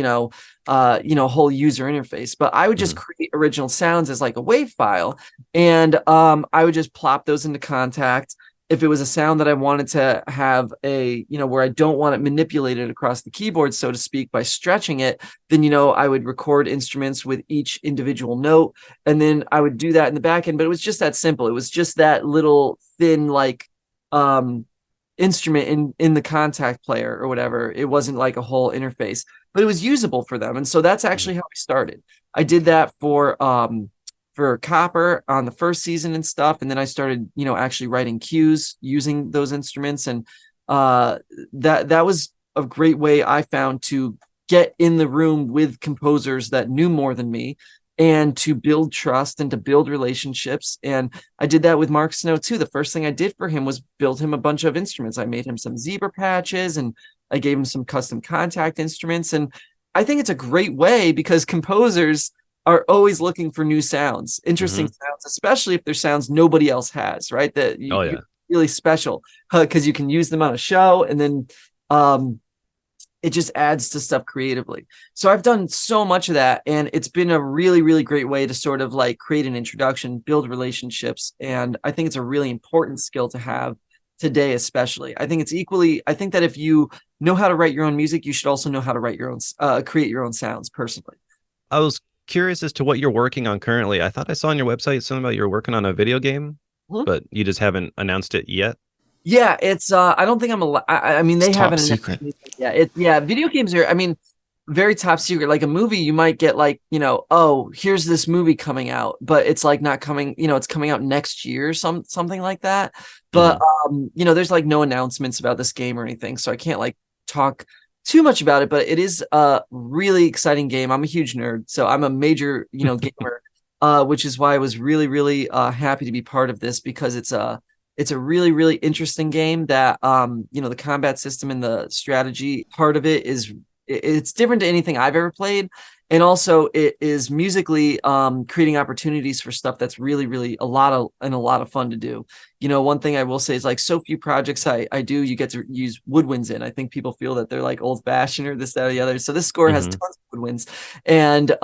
whole user interface. But I would just create original sounds as like a wave file, and I would just plop those into Contact. If it was a sound that I wanted to have where I don't want it manipulated across the keyboard, so to speak, by stretching it, then, I would record instruments with each individual note. And then I would do that in the back end, but it was just that simple. It was just that little thin, like, instrument in the Contact player or whatever. It wasn't like a whole interface, but it was usable for them. And so that's actually how I started. I did that for Copper on the first season and stuff, and then I started actually writing cues using those instruments, and that was a great way I found to get in the room with composers that knew more than me and to build trust and to build relationships. And I did that with Mark Snow too. The first thing I did for him was build him a bunch of instruments. I made him some zebra patches, and I gave him some custom Contact instruments. And I think it's a great way because composers are always looking for new sounds, interesting sounds, especially if they're sounds nobody else has, right? That you're really special because you can use them on a show, and then it just adds to stuff creatively. So I've done so much of that, and it's been a really, really great way to sort of like create an introduction, build relationships, and I think it's a really important skill to have today, especially. I think that if you know how to write your own music, you should also know how to write your own, create your own sounds personally. I was curious as to what you're working on currently. I thought I saw on your website something about you're working on a video game, but you just haven't announced it yet. Yeah, it's I don't think I'm I mean, they haven't secret. Video games are, I mean, very top secret. Like a movie, you might get like, oh, here's this movie coming out, but it's like not coming, it's coming out next year, something like that. But there's like no announcements about this game or anything, so I can't like talk too much about it, but it is a really exciting game. I'm a huge nerd, so I'm a major, gamer, which is why I was really, really happy to be part of this, because it's a really, really interesting game that, the combat system and the strategy part of it it's different to anything I've ever played. And also it is musically creating opportunities for stuff that's really, really a lot of fun to do. One thing I will say is like so few projects I do, you get to use woodwinds in. I think people feel that they're like old fashioned or this, that, or the other. So this score has tons of woodwinds, and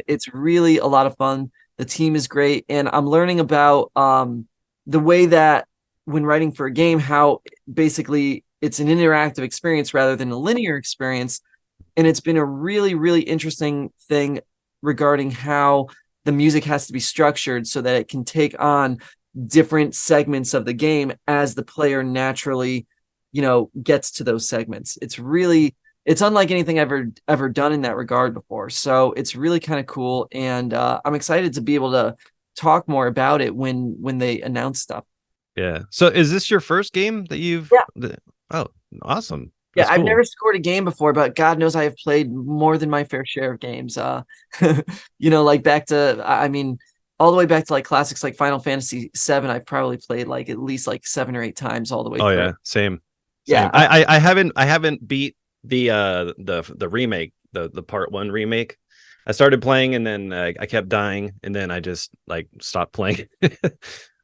it's really a lot of fun. The team is great. And I'm learning about the way that when writing for a game, how basically it's an interactive experience rather than a linear experience. And it's been a really, really interesting thing regarding how the music has to be structured so that it can take on different segments of the game as the player naturally, gets to those segments. It's unlike anything I've ever done in that regard before. So it's really kind of cool. And I'm excited to be able to talk more about it when they announce stuff. Yeah. So is this your first game that you've? Yeah. Oh, awesome. Yeah, That's I've cool. never scored a game before, but God knows I have played more than my fair share of games. Like back to, I mean, all the way back to like classics like Final Fantasy VII. I've probably played like at least like 7 or 8 times all the way Oh through. yeah, same. Yeah, I haven't beat the remake, the part 1 remake. I started playing and then I kept dying and then I just like stopped playing. I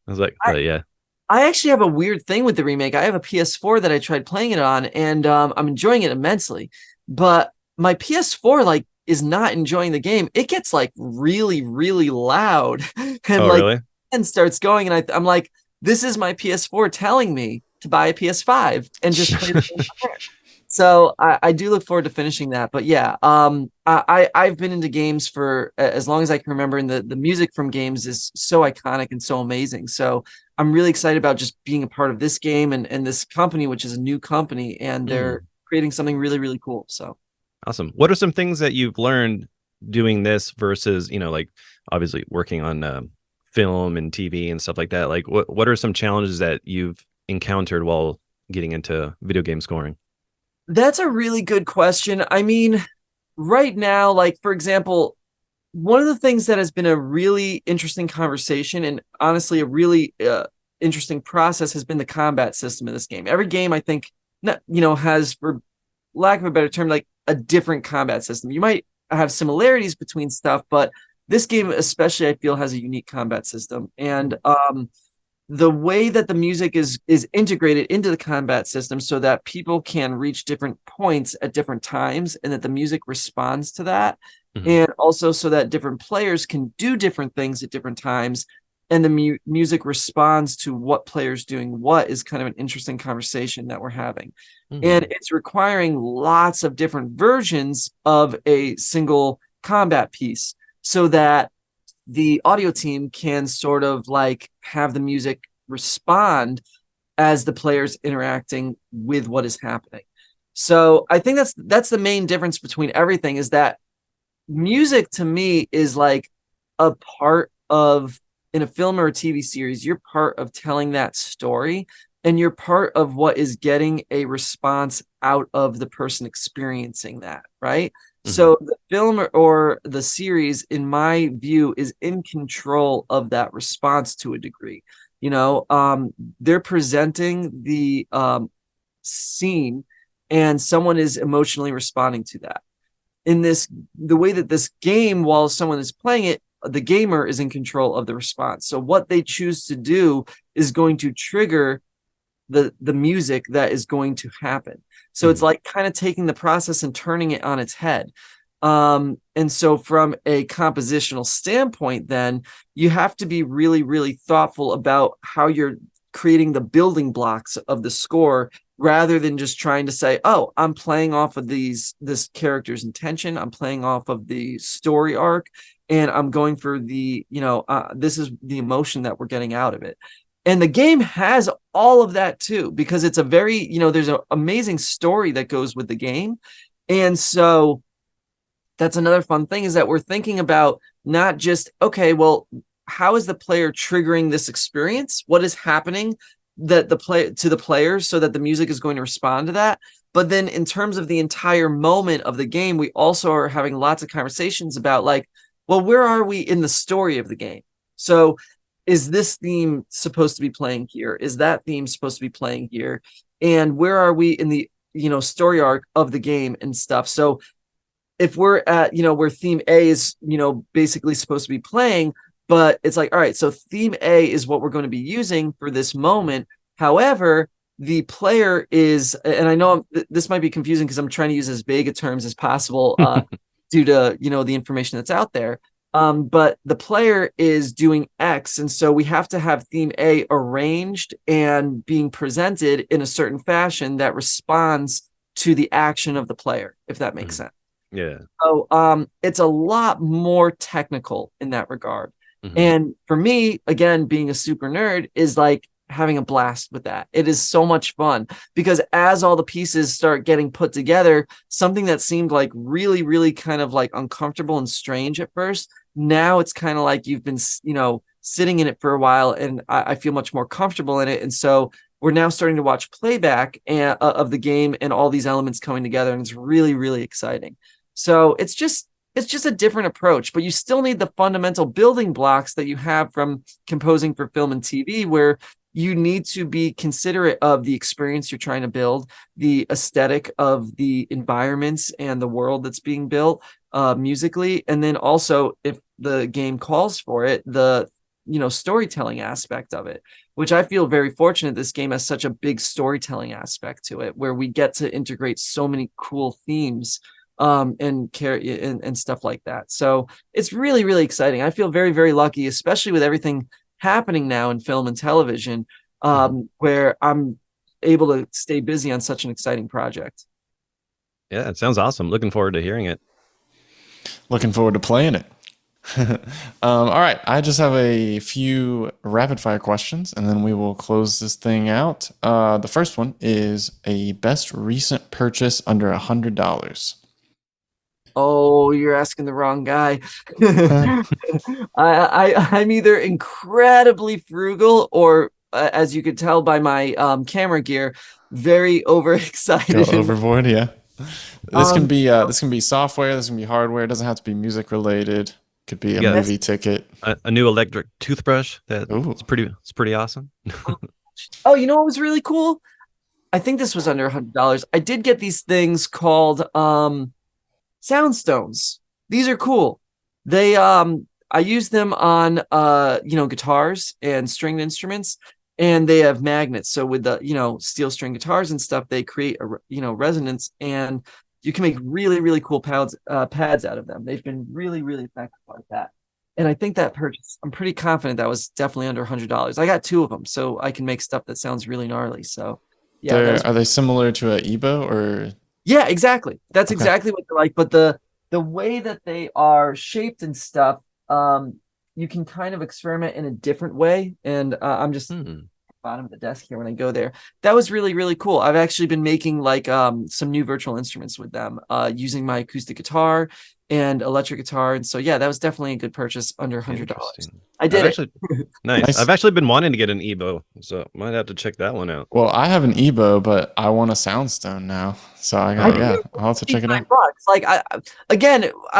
was like, but yeah. I actually have a weird thing with the remake. I have a PS4 that I tried playing it on, and I'm enjoying it immensely. But my PS4 like is not enjoying the game. It gets like really, really loud, and Oh like really? and starts going, and I'm like, this is my PS4 telling me to buy a PS5 and just play the game on there. So I do look forward to finishing that. But yeah, I've been into games for as long as I can remember, and the music from games is so iconic and so amazing. So I'm really excited about just being a part of this game and this company, which is a new company, and they're creating something really, really cool. So Awesome. What are some things that you've learned doing this versus, like obviously working on film and TV and stuff like that? Like what are some challenges that you've encountered while getting into video game scoring? that's a really good question. I mean, right now, like for example, one of the things that has been a really interesting conversation and honestly a really interesting process has been the combat system of this game. Every game, I think, has, for lack of a better term, like a different combat system. You might have similarities between stuff, but this game especially, I feel, has a unique combat system. And the way that the music is integrated into the combat system so that people can reach different points at different times and that the music responds to that, and also so that different players can do different things at different times and the music responds to what players doing what is kind of an interesting conversation that we're having. And it's requiring lots of different versions of a single combat piece so that the audio team can sort of like have the music respond as the players interacting with what is happening. So I think that's the main difference between everything, is that music to me is like a part of, in a film or a TV series, you're part of telling that story and you're part of what is getting a response out of the person experiencing that, right? So the film or the series, in my view, is in control of that response to a degree. They're presenting the scene and someone is emotionally responding to that. The way that this game, while someone is playing it, the gamer is in control of the response. So what they choose to do is going to trigger the music that is going to happen. So it's like kind of taking the process and turning it on its head. And so from a compositional standpoint, then you have to be really, really thoughtful about how you're creating the building blocks of the score, rather than just trying to say, oh, I'm playing off of this character's intention, I'm playing off of the story arc, and I'm going for the, this is the emotion that we're getting out of it. And the game has all of that too, because it's a very, there's an amazing story that goes with the game. And so that's another fun thing, is that we're thinking about not just, okay, well, how is the player triggering this experience? What is happening that to the players so that the music is going to respond to that? But then in terms of the entire moment of the game, we also are having lots of conversations about like, well, where are we in the story of the game? So is this theme supposed to be playing here? Is that theme supposed to be playing here? And where are we in the, story arc of the game and stuff? So if we're at, where theme A is, basically supposed to be playing, but it's like, all right, so theme A is what we're going to be using for this moment. However, the player is, and I know this might be confusing because I'm trying to use as vague a terms as possible due to, the information that's out there. But the player is doing X. And so we have to have theme A arranged and being presented in a certain fashion that responds to the action of the player, if that makes sense. Yeah. So it's a lot more technical in that regard. And for me, again, being a super nerd is like having a blast with that. It is so much fun because as all the pieces start getting put together, something that seemed like really, really kind of like uncomfortable and strange at first, now it's kind of like you've been, sitting in it for a while, and I feel much more comfortable in it. And so we're now starting to watch playback of the game and all these elements coming together, and it's really, really exciting. So it's just a different approach, but you still need the fundamental building blocks that you have from composing for film and TV, where you need to be considerate of the experience you're trying to build, the aesthetic of the environments and the world that's being built musically, and then also, if the game calls for it, the storytelling aspect of it, which I feel very fortunate. This game has such a big storytelling aspect to it, where we get to integrate so many cool themes and stuff like that. So it's really, really exciting. I feel very, very lucky, especially with everything happening now in film and television, where I'm able to stay busy on such an exciting project. Yeah, it sounds awesome. Looking forward to hearing it. Looking forward to playing it. All right, I just have a few rapid fire questions, and then we will close this thing out. The first one is a best recent purchase under $100. Oh, you're asking the wrong guy. I'm either incredibly frugal or, as you could tell by my camera gear, very overexcited. Go overboard, yeah. This can be software. This can be hardware. It doesn't have to be music related. Could be a movie ticket. A new electric toothbrush. It's pretty awesome. Oh, you know what was really cool? I think this was under $100. I did get these things called Soundstones. These are cool. They I use them on guitars and stringed instruments, and they have magnets. So with the steel string guitars and stuff, they create a resonance, and you can make really, really cool pads out of them. They've been really, really effective like that. And I think that purchase, I'm pretty confident that was definitely under $100. I got 2 of them, so I can make stuff that sounds really gnarly. So yeah, Are they similar to an EBO or? Yeah, exactly. That's exactly what they're like. But the way that they are shaped and stuff, you can kind of experiment in a different way. And I'm just bottom of the desk here when I go there. That was really, really cool. I've actually been making like some new virtual instruments with them, using my acoustic guitar and electric guitar. And so yeah, that was definitely a good purchase under $100. I did it. Nice. I've actually been wanting to get an EBO, so might have to check that one out. Well, I have an EBO, but I want a Soundstone now, so I'll have to check it out. Like I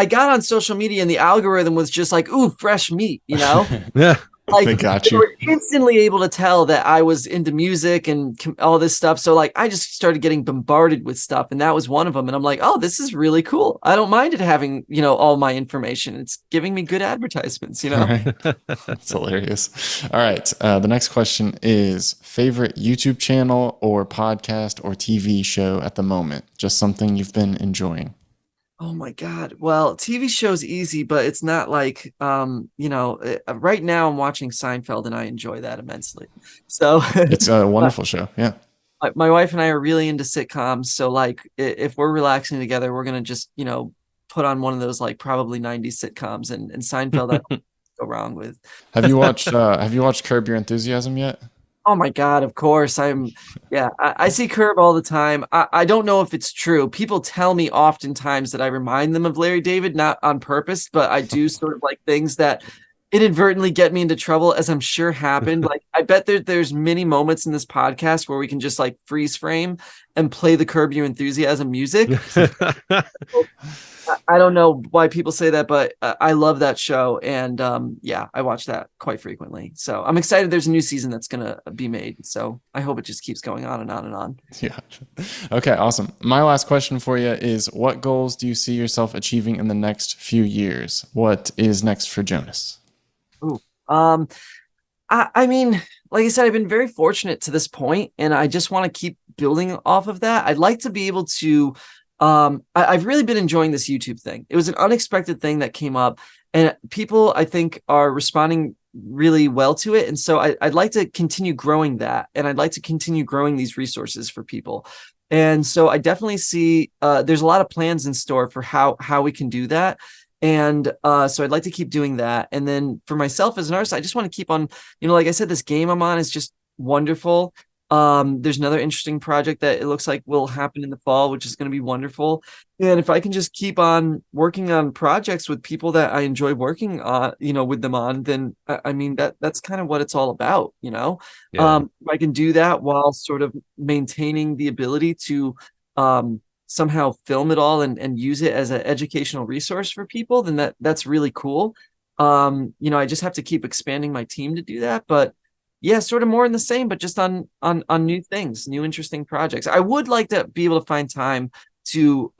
got on social media and the algorithm was just like, ooh, fresh meat, Yeah. Like they got you. They were instantly able to tell that I was into music and all this stuff. So like I just started getting bombarded with stuff, and that was one of them. And I'm like, oh, this is really cool. I don't mind it having all my information. It's giving me good advertisements. Right. That's hilarious. All right, the next question is favorite YouTube channel or podcast or TV show at the moment. Just something you've been enjoying. Oh my God. Well, TV show's easy, but it's not like, right now I'm watching Seinfeld and I enjoy that immensely. So it's a wonderful show. Yeah. My wife and I are really into sitcoms. So like if we're relaxing together, we're going to just, put on one of those like probably 90s sitcoms, and Seinfeld I don't go wrong with. Have you watched Curb Your Enthusiasm yet? Oh my God, of course. I see Curb all the time. I don't know if it's true. People tell me oftentimes that I remind them of Larry David, not on purpose, but I do sort of like things that inadvertently get me into trouble, as I'm sure happened. Like I bet there's many moments in this podcast where we can just like freeze frame and play the Curb Your Enthusiasm music. I don't know why people say that, but I love that show. And I watch that quite frequently. So I'm excited there's a new season that's going to be made. So I hope it just keeps going on and on and on. Yeah. Okay, awesome. My last question for you is, what goals do you see yourself achieving in the next few years? What is next for Jonas? Ooh, I mean, like I said, I've been very fortunate to this point, and I just want to keep building off of that. I'd like to be able to I've really been enjoying this YouTube thing. It was an unexpected thing that came up, and people, I think, are responding really well to it. And so I'd like to continue growing that, and I'd like to continue growing these resources for people. And so I definitely see there's a lot of plans in store for how we can do that. And so I'd like to keep doing that. And then for myself as an artist, I just want to keep on, like I said, this game I'm on is just wonderful. There's another interesting project that it looks like will happen in the fall, which is going to be wonderful. And if I can just keep on working on projects with people that I enjoy working on, with them on, then I mean that's kind of what it's all about, Yeah. If I can do that while sort of maintaining the ability to somehow film it all and use it as an educational resource for people, then that's really cool. I just have to keep expanding my team to do that, but yeah, sort of more in the same, but just on new things, new interesting projects. I would like to be able to find time to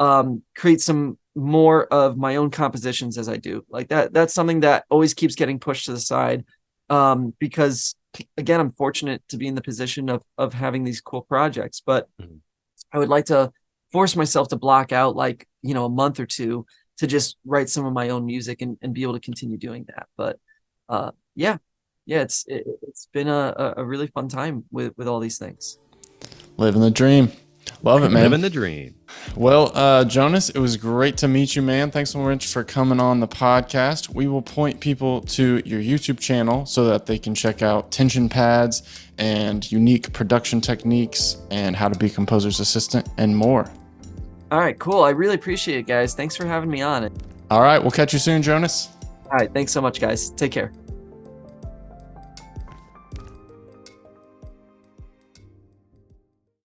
create some more of my own compositions as I do. Like that's something that always keeps getting pushed to the side. Because again, I'm fortunate to be in the position of having these cool projects, but Mhm. I would like to force myself to block out like, a month or two to just write some of my own music and be able to continue doing that. But yeah, it's been a really fun time with all these things. Living the dream. Love it, man. Living the dream. Well, Jonas, it was great to meet you, man. Thanks so much for coming on the podcast. We will point people to your YouTube channel so that they can check out tension pads and unique production techniques and how to be composer's assistant and more. All right, cool. I really appreciate it, guys. Thanks for having me on. All right, we'll catch you soon, Jonas. All right, thanks so much, guys. Take care.